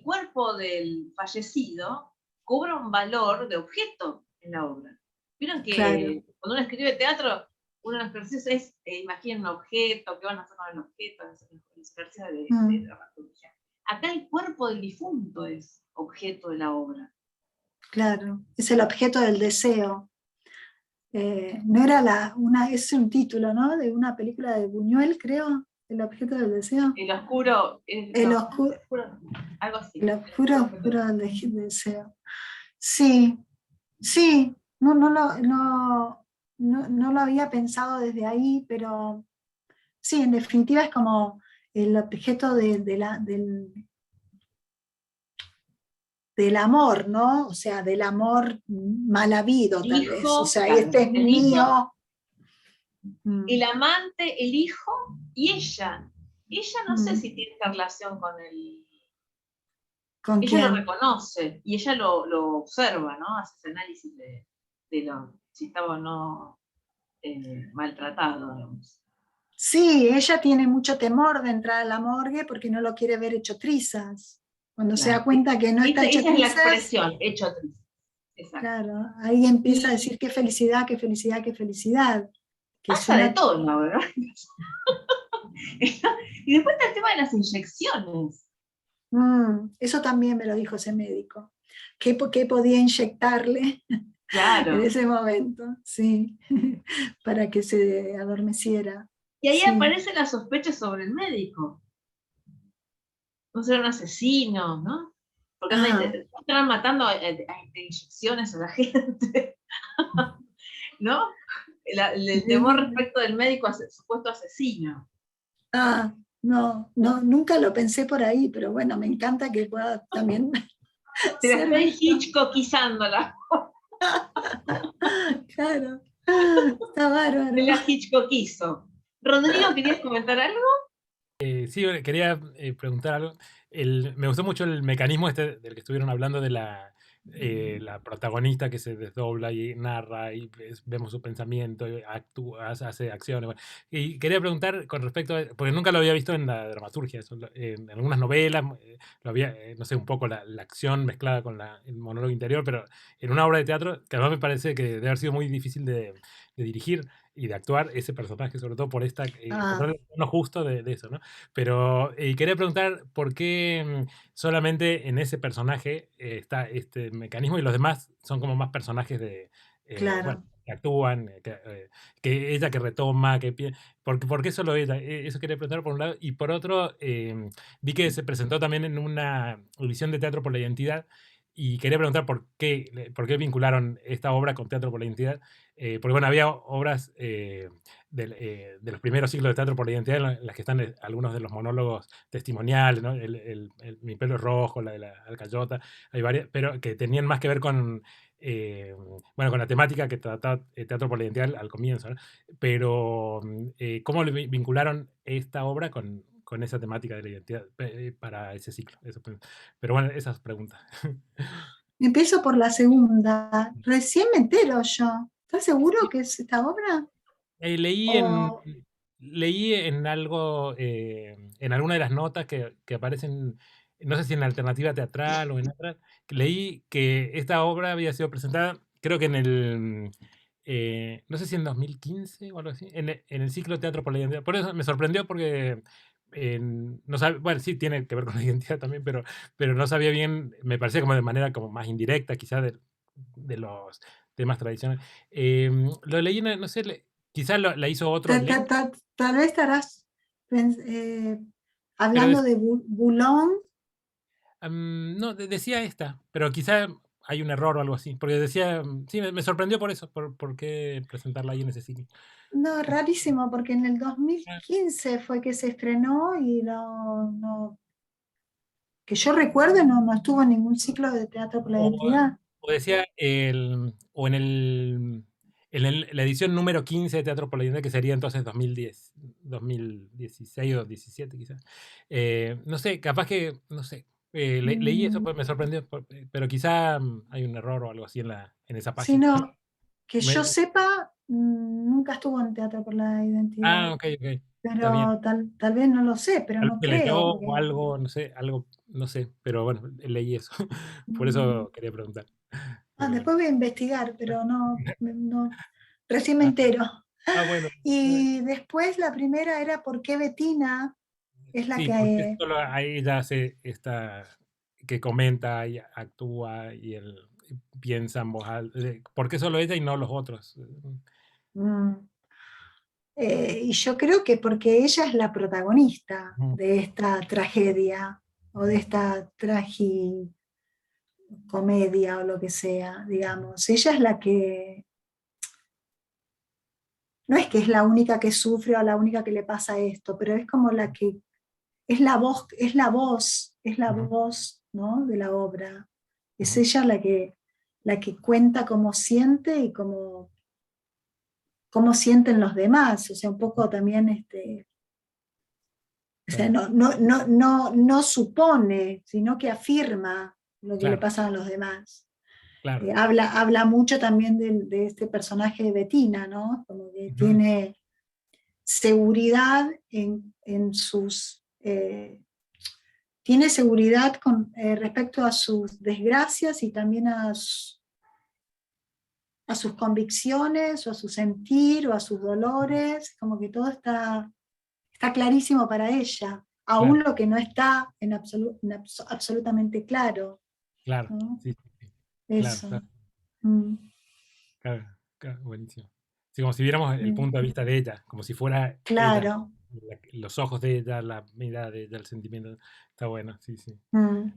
cuerpo del fallecido cobra un valor de objeto en la obra. Vieron que cuando uno escribe teatro, uno de los ejercicios es imagina un objeto, qué van a hacer con el objeto, el ejercicio de dramaturgia. Acá el cuerpo del difunto es objeto de la obra. Claro, es el objeto del deseo. No era es un título, ¿no? De una película de Buñuel, creo, El objeto del deseo. El oscuro, algo así. El oscuro del deseo. Sí, sí, no lo había pensado desde ahí, pero sí, en definitiva es como el objeto del amor, ¿no? O sea, del amor mal habido, tal vez. O sea, claro, este es mío. El amante, el hijo y ella. Ella no sé si tiene esta relación con él. ¿Con ella quién? Lo reconoce y ella lo observa, ¿no? Hace ese análisis de si estaba o no maltratado, digamos. Sí, ella tiene mucho temor de entrar a la morgue porque no lo quiere ver hecho trizas. Cuando se da cuenta que no está hecho trizas. Esa es la expresión, hecho trizas. Exacto. Claro, ahí empieza a decir qué felicidad, qué felicidad, qué felicidad. Que pasa de todo, ¿no? ¿Verdad? Y después está el tema de las inyecciones. Eso también me lo dijo ese médico. ¿Qué podía inyectarle? Claro. En ese momento, sí, para que se adormeciera. Y ahí aparece la sospecha sobre el médico. No será un asesino, ¿no? Porque están matando de inyecciones a la gente. ¿No? El temor respecto del médico supuesto asesino. No, nunca lo pensé por ahí, pero bueno, me encanta que pueda también. Te la estoy Hitchcockizándola. Claro, está bárbaro. Te la Hitchcockizo. Rodrigo, ¿querías comentar algo? Sí, quería preguntar algo. Me gustó mucho el mecanismo del que estuvieron hablando de la protagonista que se desdobla y narra y vemos su pensamiento, y actúa, hace acciones. Bueno. Y quería preguntar con respecto a, porque nunca lo había visto en la dramaturgia, en algunas novelas, lo había, no sé, un poco la acción mezclada con el monólogo interior, pero en una obra de teatro que además me parece que debe haber sido muy difícil de dirigir y de actuar ese personaje, sobre todo por encontrar el tono justo de eso, ¿no? Pero quería preguntar por qué solamente en ese personaje está este mecanismo y los demás son como más personajes bueno, que actúan, que ella que retoma, ¿por qué solo ella? Eso quería preguntar por un lado. Y por otro, vi que se presentó también en una audición de Teatro por la Identidad y quería preguntar por qué vincularon esta obra con Teatro por la Identidad. Porque bueno, había obras de los primeros siglos de Teatro por la Identidad en las que están algunos de los monólogos testimoniales, ¿no? Mi pelo es rojo, la de la alcayota, hay varias, pero que tenían más que ver con, bueno, con la temática que trataba Teatro por la Identidad al comienzo, ¿no? Pero ¿cómo le vincularon esta obra con esa temática de la identidad para ese ciclo? Pero bueno, esas preguntas. Empiezo por la segunda. Recién me entero yo. ¿Estás seguro que es esta obra? Leí O, en algo, en alguna de las notas que aparecen, no sé si en Alternativa Teatral o en otra, que leí que esta obra había sido presentada, creo que en el, no sé si en 2015 o algo así, en el ciclo Teatro por la Identidad. Por eso me sorprendió porque no bueno, sí tiene que ver con la identidad también, pero no sabía bien, me parecía como de manera como más indirecta, quizás de los temas tradicionales. Lo leí, no sé, quizás la hizo otro link, tal vez estarás pero hablando de Boulogne. no, decía esta, pero quizá hay un error o algo así, porque decía, sí, me sorprendió por eso, por qué presentarla ahí en ese cine. No, rarísimo, porque en el Ah, 2015 fue que se estrenó y que yo recuerde no estuvo en ningún ciclo de Teatro por la O, Identidad. o decía, o la edición número 15 de Teatro por la Identidad, que sería entonces 2010, 2016 o 17 quizás. No sé, capaz que, no sé, leí eso, Mm, pues me sorprendió, pero quizá hay un error o algo así en esa página. Sino que yo Me- sepa, nunca estuvo en Teatro por la Identidad. ok, está bien. Pero tal vez no lo sé, pero Tal vez no se leyó creo, o porque algo, no sé, pero bueno, leí eso. Por mm, eso quería preguntar. Pero bueno. después voy a investigar, pero no, recién me Ah, entero. bueno. Y después la primera era ¿Por qué Betina? Es la Sí, porque que solo ahí ella hace esta que comenta y actúa y él piensa en voz alta. ¿Por qué solo ella y no los otros? mm, y yo creo que porque ella es la protagonista Ujú, de esta tragedia o de esta tragicomedia o lo que sea, digamos. Ella es la que, no es que es la única que sufre o la única que le pasa esto, pero es como la que es la voz, ujú, ¿no? De la obra. Es ujú. ella la que cuenta cómo siente y cómo sienten los demás. O sea, un poco también o sea, Claro, no supone, sino que afirma lo que le claro, pasa a los demás. claro. Habla mucho también de este personaje de Bettina, ¿no? Como que Ujú, tiene seguridad en sus... tiene seguridad con respecto a sus desgracias y también a sus convicciones o a su sentir o a sus dolores, como que todo está clarísimo para ella, aún claro, lo que no está absolutamente claro, claro. ¿no? Sí, sí, sí, claro, Eso. claro, Mm, claro, claro, buenísimo. Sí, como si viéramos el mm, punto de vista de ella, como si fuera ella, claro. los ojos de ella, la mirada de ella, el sentimiento. Está bueno, sí, sí. Mm,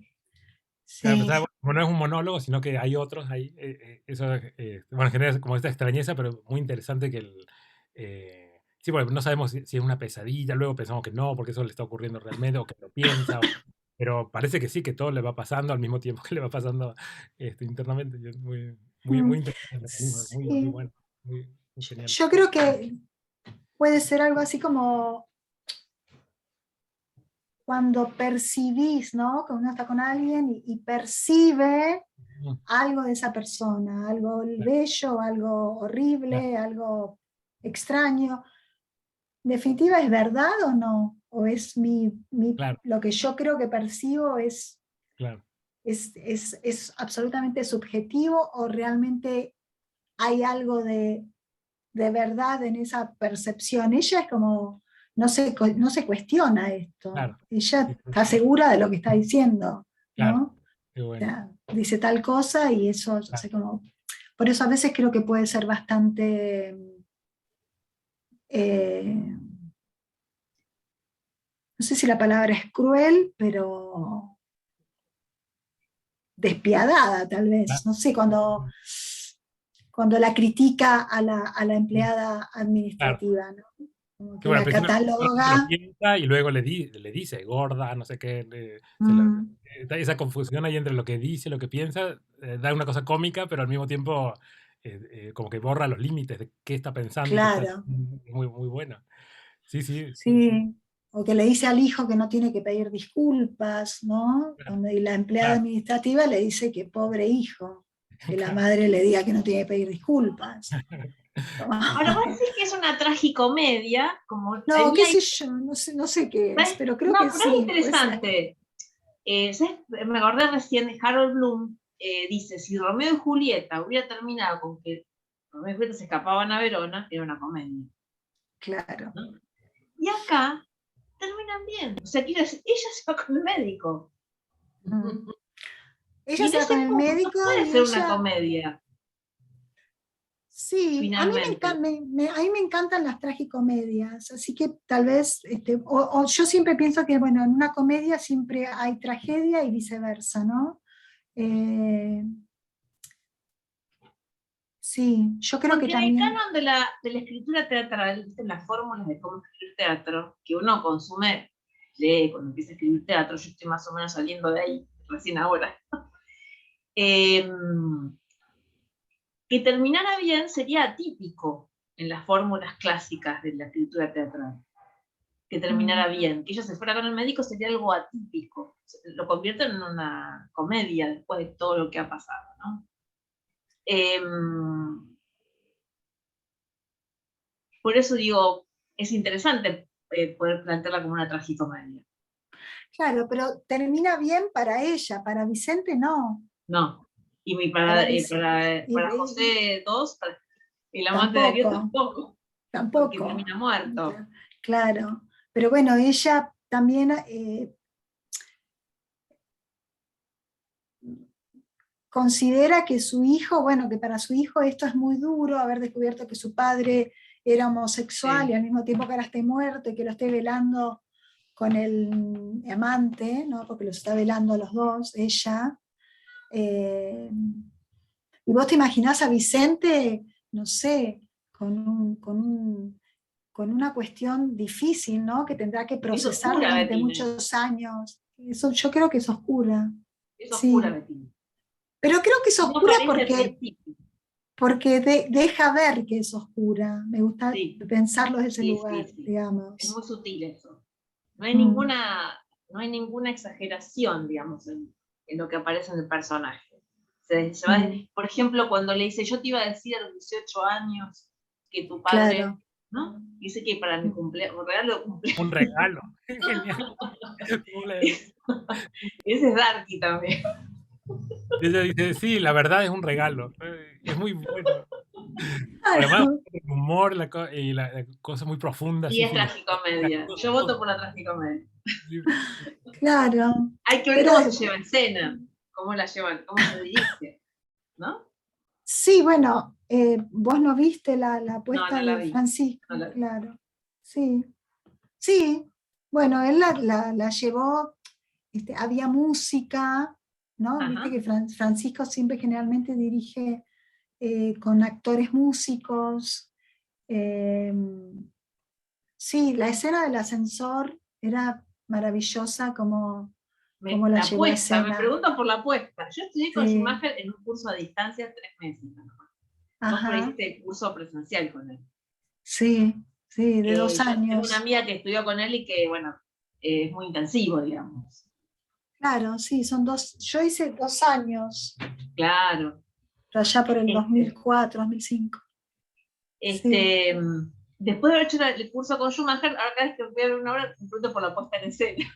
Claro, sí. como no es un monólogo, sino que hay otros ahí. Eso, bueno, genera como esta extrañeza, pero muy interesante que sí, porque no sabemos si es una pesadilla, luego pensamos que no, porque eso le está ocurriendo realmente, o que lo piensa, pero parece que sí, que todo le va pasando al mismo tiempo que le va pasando internamente. Y es muy, muy, Mm, muy interesante el mecanismo, muy, muy sí. bueno, muy, muy genial. Yo creo que puede ser algo así como cuando percibís, ¿no? Que uno está con alguien y percibe Mm, algo de esa persona, algo claro, bello, algo claro, horrible, algo extraño. ¿En definitiva es verdad o no? ¿O es claro, lo que yo creo que percibo claro, es absolutamente subjetivo o realmente hay algo de verdad en esa percepción? Ella es como, no se cuestiona esto, claro, ella sí, sí, está segura de lo que está diciendo, claro, ¿no? qué O bueno, sea, dice tal cosa y eso, yo claro, sé como, por eso a veces creo que puede ser bastante, no sé si la palabra es cruel, pero despiadada tal vez, claro. no sé, cuando la critica a la empleada Claro. administrativa, ¿no? Como Que que bueno, al la principio solamente lo cataloga. piensa y luego le dice gorda, no sé qué. Mm, Esa confusión ahí entre lo que dice, lo que piensa, da una cosa cómica, pero al mismo tiempo como que borra los límites de qué está pensando y qué está claro, diciendo. Muy, muy bueno. Sí, sí, sí, sí. sí. o que le dice al hijo que no tiene que pedir disculpas, ¿no? Y la empleada administrativa le dice que pobre hijo, que la madre le diga que no tiene que pedir disculpas. Ahora, vos decís que es una tragicomedia, como... No, qué sé yo, no sé qué es, pero creo que pero sí. es interesante. Me acordé recién de Harold Bloom, dice, si Romeo y Julieta hubiera terminado con que Romeo y Julieta se escapaban a Verona, era una comedia. Claro. ¿No? Y acá terminan bien. O sea, quiero decir, ella se va con el médico. Ella se va con el médico no puede y ser ella... una comedia. Sí, Finalmente. a mí me encantan las tragicomedias, así que tal vez, o yo siempre pienso que, bueno, en una comedia siempre hay tragedia y viceversa, ¿no? Sí, yo creo que Porque en el también... canon de la escritura teatral, en las fórmulas de cómo escribir teatro, que uno consume, lee cuando empieza a escribir teatro, yo estoy más o menos saliendo de ahí, recién ahora. Que terminara bien sería atípico en las fórmulas clásicas de la escritura teatral. Que terminara bien. Que ella se fuera con el médico sería algo atípico. Lo convierten en una comedia después de todo lo que ha pasado, ¿no? Por eso digo, es interesante poder plantearla como una tragicomedia. Claro, pero termina bien para ella, para Vicente no. No. Y para José II, el amante de Dios tampoco. Porque termina muerto. Claro, pero bueno, ella también considera que su hijo, bueno, que para su hijo esto es muy duro, haber descubierto que su padre era homosexual y al mismo tiempo que ahora esté muerto y que lo esté velando con el amante, ¿no? Porque los está velando a los dos, ella. Y vos te imaginás a Vicente, no sé, con una cuestión difícil, ¿no? Que tendrá que procesar oscura, durante Bettine. muchos años. Eso, yo creo que es oscura. Es oscura, sí. Bettine. Pero creo que es oscura no porque deja ver que es oscura. Me gusta pensarlo desde ese lugar, digamos. Es muy sutil eso. No hay ninguna exageración, digamos, en lo que aparece en el personaje. Por ejemplo, cuando le dice, yo te iba a decir a los 18 años que tu padre, claro. ¿no? Dice que para mi cumpleaños, un regalo de cumpleaños. Un regalo. Genial. Ese es Darky también. Ella dice, sí, la verdad es un regalo. Es muy bueno. Además, el humor y la cosa muy profunda. Sí, es tragicomedia. Yo voto por la tragicomedia. Claro. Hay que ver cómo se lleva en escena, cómo la llevan, cómo se dirige, ¿no? Sí, bueno, vos no viste la apuesta de Francisco, no claro. Sí, sí. Bueno, él la llevó, había música, ¿no? Ajá. Viste que Francisco siempre generalmente dirige con actores músicos. Sí, la escena del ascensor era maravillosa como la llevó a escena. Me preguntan por la apuesta. Yo estudié con Schumacher en un curso a distancia 3 meses. Vos por ahí hiciste el curso presencial con él. Sí, sí, de 2 años. Tengo una amiga que estudió con él y que, bueno, es muy intensivo, digamos. Claro, sí, yo hice 2 años. Claro. Allá por el 2004, 2005. Después de haber hecho el curso con Schumacher, ahora cada vez que voy a ver una obra, me pregunto por la puesta en escena.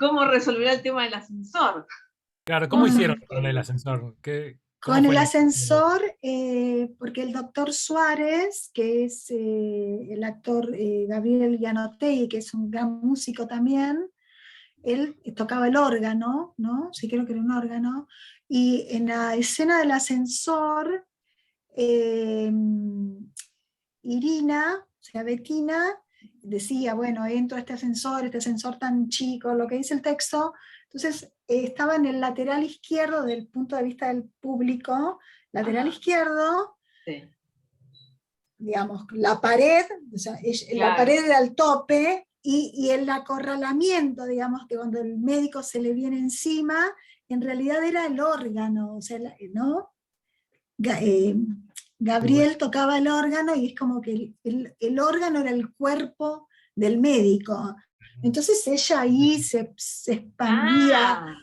¿Cómo resolverá el tema del ascensor? Claro, ¿cómo hicieron con el ascensor? Con el ascensor, porque el doctor Suárez, que es el actor Gabriel Gianotelli, que es un gran músico también, él tocaba el órgano, ¿no? Sí, creo que era un órgano, y en la escena del ascensor, Irina, o sea, Bettina, decía, bueno, entro a este ascensor tan chico, lo que dice el texto. Entonces estaba en el lateral izquierdo del punto de vista del público, lateral izquierdo, digamos, la pared, o sea, la pared era el tope, y el acorralamiento, digamos, que cuando el médico se le viene encima, en realidad era el órgano, o sea, ¿no? Gabriel tocaba el órgano y es como que el órgano era el cuerpo del médico. Entonces ella ahí se expandía, Ah,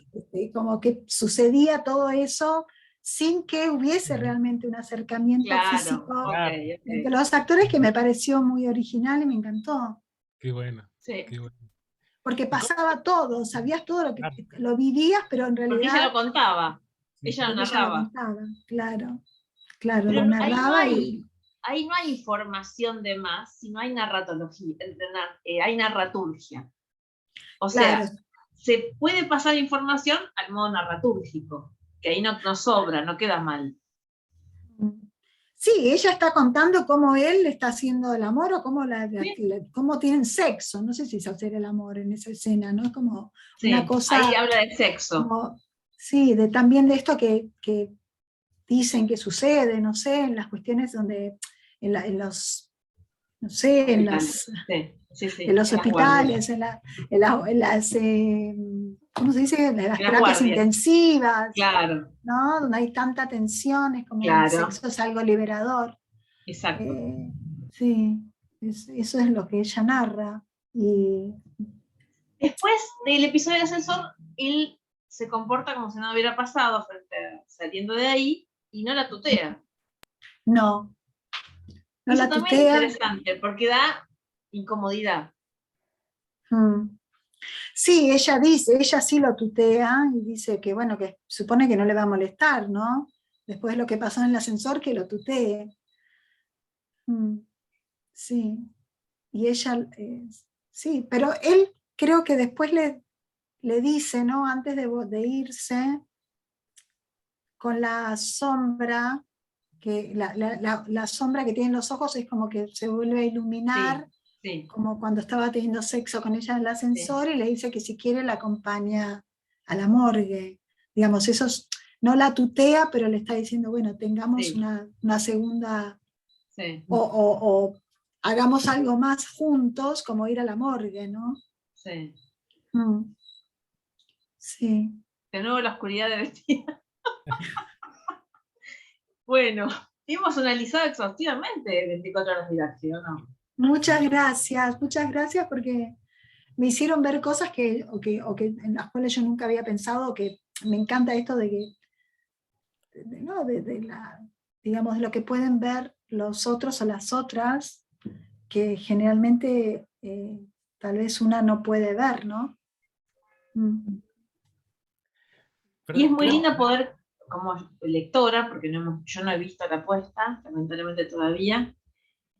como que sucedía todo eso sin que hubiese realmente un acercamiento claro, físico ok, Claro, entre ok. los actores, que me pareció muy original y me encantó. qué bueno, Sí, qué bueno. Porque ¿Y cómo? pasaba todo, sabías todo lo que Claro, lo vivías, pero en porque ella lo realidad, contaba, sí, ella lo porque ella lo narraba. contaba, claro, claro, Pero lo narraba y ahí no hay información de más, sino hay narratología, hay narraturgia. O claro. sea, se puede pasar información al modo narratúrgico, que ahí no sobra, no queda mal. Sí, ella está contando cómo él está haciendo el amor o cómo, Sí, cómo tienen sexo. No sé si es hacer el amor en esa escena, ¿no? Es como una sí, ahí cosa, habla de sexo. como, sí, también de esto que dicen que sucede, no sé, en las cuestiones donde, en los, no sé, Hospitales. Sí, sí, en sí, los en las guardias. hospitales, en las, ¿cómo se dice? En las En las terapias guardias, intensivas, claro, ¿no? Donde hay tanta tensión, es como el claro, sexo es algo liberador. exacto. Eh, sí, eso es lo que ella narra. Y Después del episodio del ascensor, él se comporta como si no hubiera pasado saliendo de ahí y no la tutea. no, no Eso la también es tutea. interesante porque da incomodidad. Mm. Sí, ella dice, ella sí lo tutea y dice que, bueno, que supone que no le va a molestar, ¿no? Después de lo que pasó en el ascensor, que lo tutee. Mm, sí, y ella, sí, pero él creo que después le dice, ¿no? Antes de irse, con la sombra, que la sombra que tienen los ojos es como que se vuelve a Sí, iluminar, sí, como cuando estaba teniendo sexo con ella en el sí, ascensor, y le dice que si quiere la acompaña a la morgue. Digamos, eso no la tutea, pero le está diciendo, bueno, tengamos sí, una segunda, sí, o hagamos algo más juntos, como ir a la morgue, ¿no? sí. Mm, sí. De nuevo la oscuridad de vestida. Bueno, hemos analizado exhaustivamente 24 horas de viaje, ¿o no? Muchas gracias porque me hicieron ver cosas en las cuales yo nunca había pensado, que me encanta esto de que, ¿no? Digamos, de lo que pueden ver los otros o las otras, que generalmente tal vez una no puede ver, ¿no? Mm. Y es pero muy creo, lindo poder, como lectora, porque yo no he visto la puesta, lamentablemente todavía,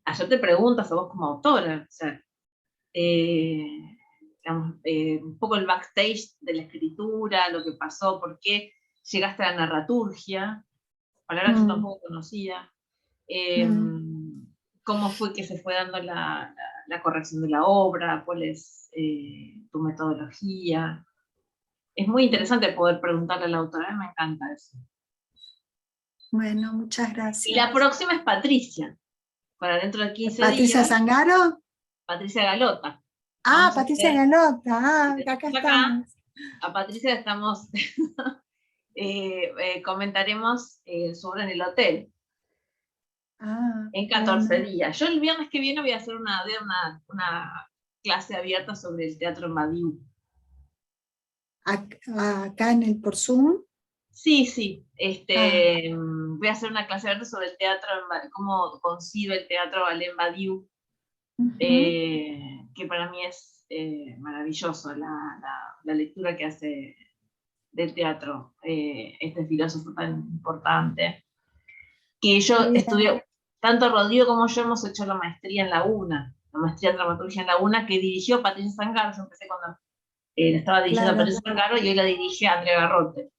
hacerte preguntas a vos como autora. O sea, digamos, un poco el backstage de la escritura, lo que pasó, por qué llegaste a la narraturgia, palabra que yo Mm. tampoco conocía, eh, Mm. cómo fue que se fue dando la corrección de la obra, cuál es tu metodología. Es muy interesante poder preguntarle a la autora, me encanta eso. Bueno, muchas Y la gracias. próxima es Patricia, para dentro de 15 Patricia días, Zangaro. Patricia Galota. Ah, Vamos a Patricia hacer, Galota. si Ah, tenemos acá acá, estamos. a Patricia estamos, comentaremos sobre en el hotel Ah, en 14 bueno. días. Yo el viernes que viene voy a hacer una clase abierta sobre el teatro en Badiou. Acá en el por Zoom. Sí, sí. Ah, Voy a hacer una clase abierta sobre el teatro, cómo concibe el teatro Alain Badiou, ujú. que para mí es maravilloso la lectura que hace del teatro, este filósofo tan importante. Que yo Bien, estudié, tanto Rodrigo como yo hemos hecho la maestría en la UNA, la maestría en dramaturgia en la UNA, que dirigió Patricia Zangaro. Yo empecé cuando la estaba dirigiendo a claro, Patricia Zangaro y hoy la dirige a Andrea Garrote.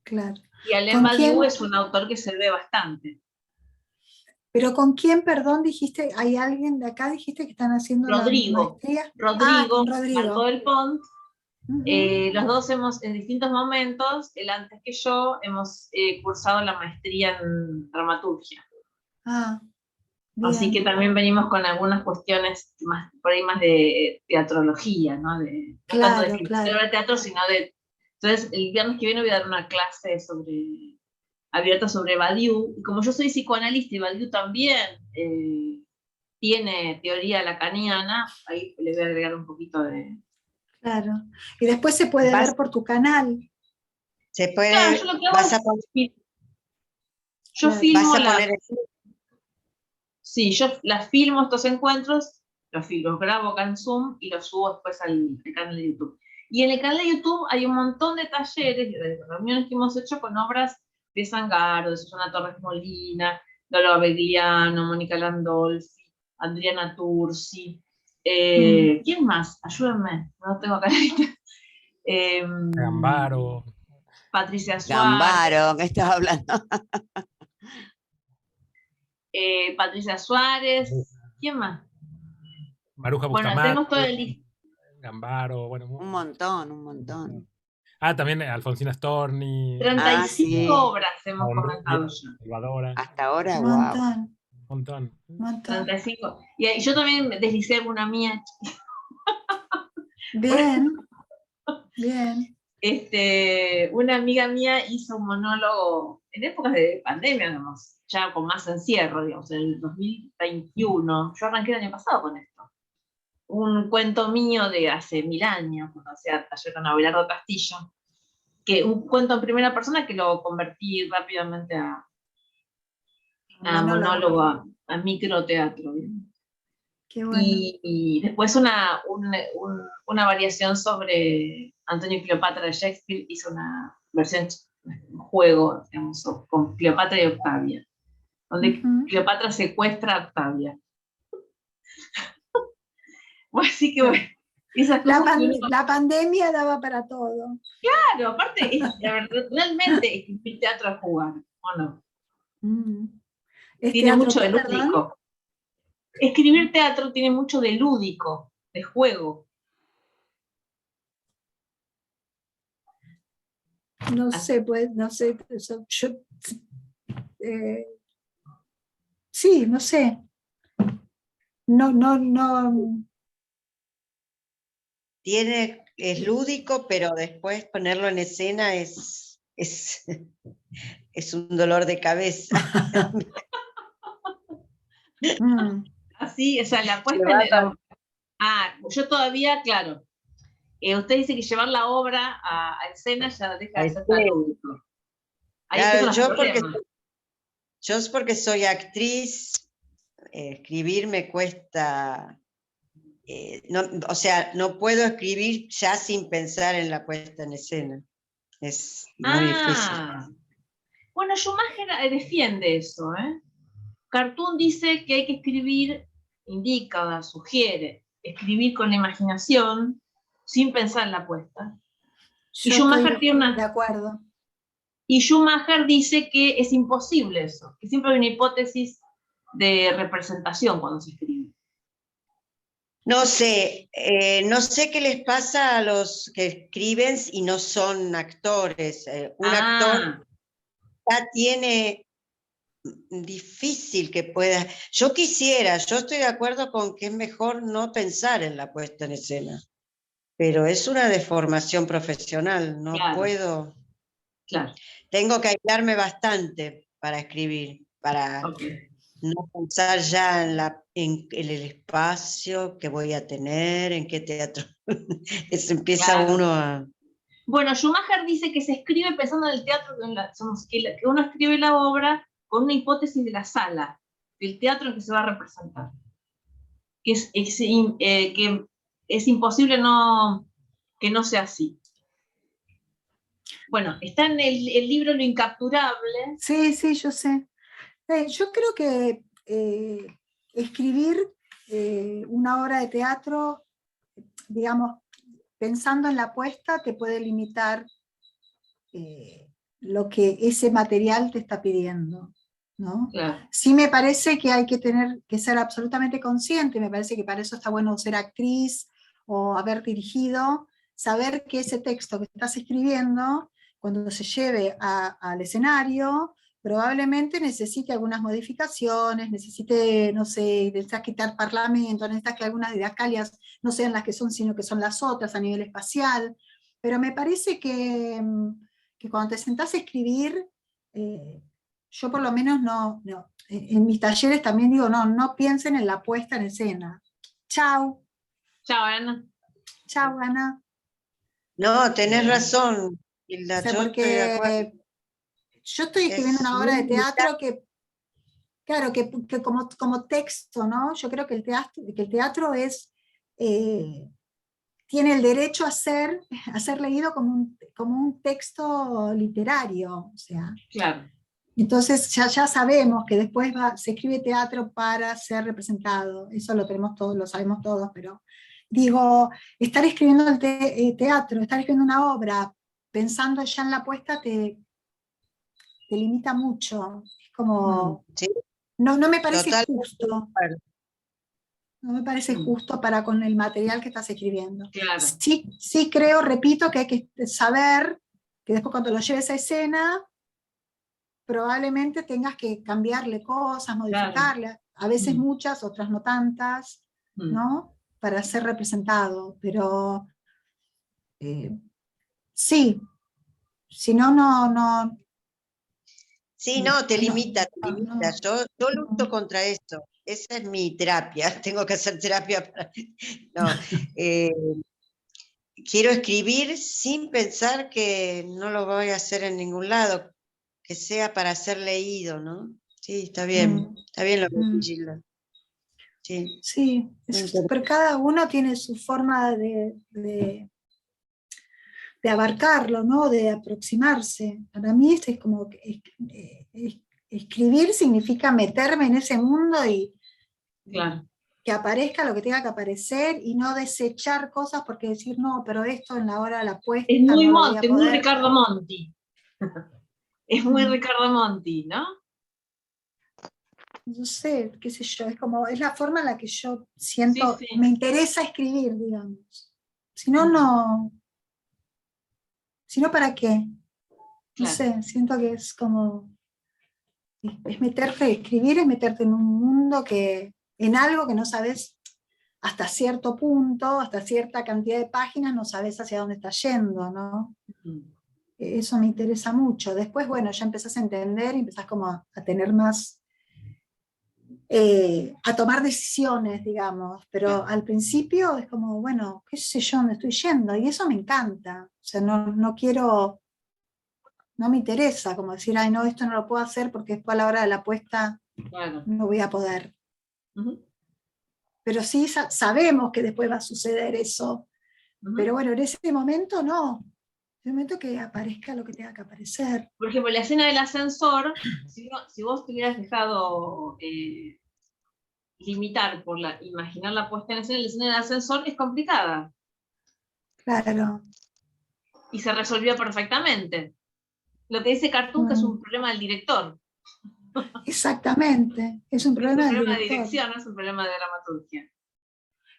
claro. Y Alain ¿Con Badiou quién? es un autor que se ve bastante. Pero ¿con quién, perdón, dijiste? ¿Hay alguien de acá, dijiste, que están haciendo la Rodrigo, maestría? Ah, con Rodrigo, Marco Rodrigo. del Pont, Ujú. los dos hemos, en distintos momentos, él antes que yo, hemos cursado la maestría en dramaturgia. Ah, Así que bien, también venimos con algunas cuestiones más, por ahí más de teatrología, ¿no? No tanto de claro, filosofía claro. del teatro, sino de... Entonces, el viernes que viene voy a dar una clase abierta sobre Badiou, y como yo soy psicoanalista y Badiou también tiene teoría lacaniana, ahí le voy a agregar un poquito de... Claro. Y después se puede Vas- ver por tu canal. Se Claro, yo puede, lo que hago vas a, es, yo Claro. filmo vas a la... poner, Sí, yo las filmo estos encuentros, los grabo acá en Zoom y los subo después al canal de YouTube. Y en el canal de YouTube hay un montón de talleres, de reuniones que hemos hecho con obras de Sangaro, de Susana Torres Molina, Lolo Begliano, Mónica Landolfi, Adriana Tursi. ¿Quién más? Ayúdenme, no tengo acá la lista. Gambaro. Patricia Suárez. Gambaro, que estaba hablando. Patricia Suárez. ¿Quién más? Maruja Bueno, Bustamante. tenemos todo el lista. Gambaro, bueno. Un montón, un montón. Ah, también Alfonsina Storni. 35 sí. obras hemos Paul comentado Rubio, ya. Salvadora. Hasta ahora, Un wow. montón, Un montón. un montón. 35. Y yo también deslicé alguna mía. Bien, bien. Una amiga mía hizo un monólogo en épocas de pandemia, digamos, ya con más encierro, digamos, en el 2021. Yo arranqué el año pasado con esto. Un cuento mío de hace 1000 años, cuando hacía taller con Abelardo Castillo, que un cuento en primera persona que lo convertí rápidamente a monólogo, a microteatro. ¿Bien? Qué bueno. Y después una variación sobre Antonio y Cleopatra de Shakespeare, hizo una versión, un juego, digamos, con Cleopatra y Octavia, donde Cleopatra secuestra a Octavia. Así que bueno, esas cosas La pandemia daba para todo. claro, aparte, realmente escribir teatro es jugar, ¿o no? ¿Es Tiene teatro mucho qué, de perdón? lúdico. Escribir teatro tiene mucho de lúdico, de juego. No sé, pues, no sé. Sí, no sé. No. es lúdico, pero después ponerlo en escena es un dolor de cabeza. Así, o sea, la puesta en... yo todavía, claro. Usted dice que llevar la obra a escena ya deja de ser tan lúdico. Ahí Claro, empiezan los problemas. yo es porque soy actriz, escribir me cuesta, o sea, no puedo escribir ya sin pensar en la puesta en escena. Es muy difícil. Bueno, Schumacher defiende eso, ¿eh? Cartoon dice que hay que escribir, indica, sugiere, escribir con la imaginación, sin pensar en la puesta. Yo Y Schumacher estoy de acuerdo. Y Schumacher dice que es imposible eso, que siempre hay una hipótesis de representación cuando se escribe. No sé qué les pasa a los que escriben y no son actores. Un actor ya tiene difícil que pueda. Yo estoy de acuerdo con que es mejor no pensar en la puesta en escena, pero es una deformación profesional, no puedo. Claro. Tengo que aislarme bastante para escribir, para no pensar ya en el espacio que voy a tener, en qué teatro. Empieza uno a... Bueno, Schumacher dice que se escribe pensando en el teatro, que uno escribe la obra con una hipótesis de la sala, del teatro en que se va a representar. Que es imposible que no sea así. Bueno, está en el libro Lo Incapturable. Sí, yo sé. Yo creo que escribir una obra de teatro, digamos, pensando en la puesta, te puede limitar lo que ese material te está pidiendo, ¿no? Claro. Sí me parece que hay que tener que ser absolutamente consciente, me parece que para eso está bueno ser actriz o haber dirigido, saber que ese texto que estás escribiendo, cuando se lleve al escenario, probablemente necesite algunas modificaciones, necesite, no sé, necesitas quitar parlamento, necesitas que algunas didascalias no sean las que son, sino que son las otras a nivel espacial, pero me parece que cuando te sentás a escribir, yo por lo menos no, en mis talleres también digo, no piensen en la puesta en escena. Chau, Chao, Ana. chau, Ana. No, tenés razón, Hilda, O sea, yo estoy de acuerdo. porque yo estoy escribiendo Es una obra de muy teatro que, claro, que como texto, ¿no? Yo creo que el teatro es, tiene el derecho a ser leído como un texto literario, o sea. Claro. Entonces ya sabemos que después se escribe teatro para ser representado, eso lo tenemos todos, lo sabemos todos, pero digo, estar escribiendo teatro, estar escribiendo una obra, pensando ya en la puesta, te limita mucho. Es como, Sí, no me parece totalmente justo, de acuerdo. no me parece Mm. justo para con el material que estás escribiendo. Claro. Sí creo, repito, que hay que saber que después cuando lo lleves a escena, probablemente tengas que cambiarle cosas, modificarle, a veces Mm. muchas, otras no tantas, Mm. ¿no? Para ser representado, pero sí, si no, no. Sí, no, te no, limita, te no, limita. no. Yo lucho contra eso. Esa es mi terapia. Tengo que hacer terapia para... No, quiero escribir sin pensar que no lo voy a hacer en ningún lado, que sea para ser leído, ¿no? Sí, está bien lo que Mm. dice Gilda. Sí, Sí, muy interesante. pero cada uno tiene su forma de abarcarlo, ¿no? De aproximarse. Para mí esto es como que escribir significa meterme en ese mundo y Claro. que aparezca lo que tenga que aparecer y no desechar cosas porque decir, no, pero esto en la hora de la puesta Es muy no lo voy a Monti, es muy poder. Ricardo Monti. Es muy Mm. Ricardo Monti, ¿no? No sé, qué sé yo, es la forma en la que yo Sí, siento, sí. me interesa escribir, digamos. Si no, si no, ¿para qué? No Claro. sé, siento que es como, es meterte, escribir es meterte en un mundo en algo que no sabes hasta cierto punto, hasta cierta cantidad de páginas, no sabes hacia dónde estás yendo, ¿no? Mm. Eso me interesa mucho. Después, bueno, ya empezás a entender y empezás como a tener más, a tomar decisiones, digamos, pero al principio es como, bueno, qué sé yo, dónde estoy yendo, y eso me encanta. O sea, no quiero, no me interesa como decir, ay, no, esto no lo puedo hacer porque después a la hora de la puesta Claro. no voy a poder. Ujú. Pero sí sabemos que después va a suceder eso. Ujú. Pero bueno, en ese momento no. En el momento que aparezca lo que tenga que aparecer. Por ejemplo, la escena del ascensor, si vos te hubieras dejado limitar por imaginar la puesta en escena del ascensor es complicada. Claro. Y se resolvió perfectamente. Lo que dice Cartoon que es un problema del director. Exactamente. Es un Es un problema del problema de director. dirección, no es un problema de dramaturgia.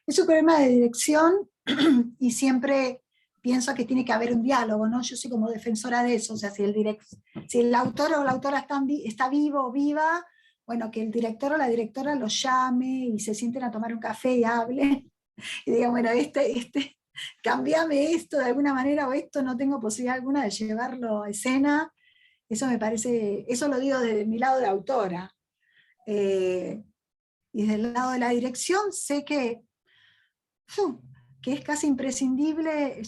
Es un problema de dirección y siempre pienso que tiene que haber un diálogo, ¿no? Yo soy como defensora de eso, o sea, si el autor o la autora está vivo o viva, bueno, que el director o la directora lo llame y se sienten a tomar un café y hablen y digan, bueno, cambiame esto de alguna manera o esto no tengo posibilidad alguna de llevarlo a escena. Eso me parece, eso lo digo desde mi lado de autora. Y desde el lado de la dirección sé que es casi imprescindible,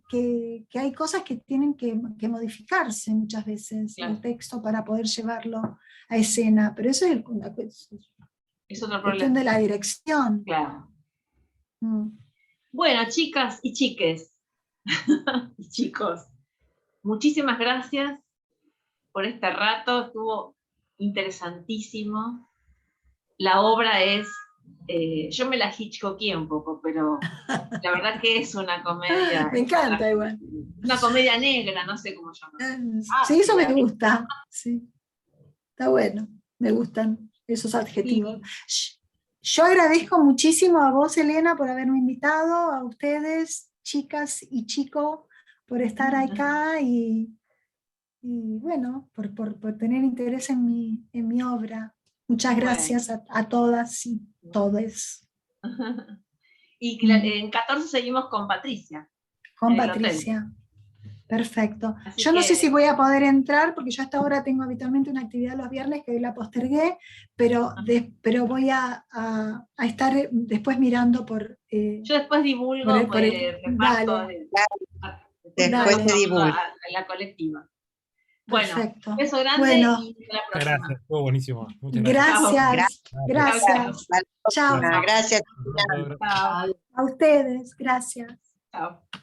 que hay cosas que tienen que modificarse muchas veces Claro. el texto para poder llevarlo a escena, pero eso es Es otro cuestión problema. de la dirección. Claro. Mm. Bueno, chicas y chiques, y chicos, muchísimas gracias por este rato, estuvo interesantísimo. La obra es, yo me la hitchcoqué un poco, pero la verdad que es una comedia. Me encanta igual. Una comedia negra, no sé cómo llamarla. Sí, eso me gusta. Sí. Está bueno, me gustan esos adjetivos. Sí. Yo agradezco muchísimo a vos, Elena, por haberme invitado, a ustedes, chicas y chicos, por estar acá y bueno, por tener interés en mi obra. Muchas gracias a todas y todes. Y en 14 seguimos con Patricia. Con en el hotel. Patricia. Perfecto. Así Yo no sé que- si voy a poder entrar, porque yo hasta ahora tengo habitualmente una actividad los viernes que hoy la postergué, pero, pero voy a estar después mirando por... Yo después divulgo, reparto, Dale, Después Dale. te divulgo. a la colectiva. Bueno, perfecto. beso grande Bueno, y hasta la Muchas próxima. gracias, estuvo buenísimo. Muchas gracias. gracias, Gracias. gracias. Hasta la Chao. próxima. Gracias. Chao. A ustedes, gracias. Chao.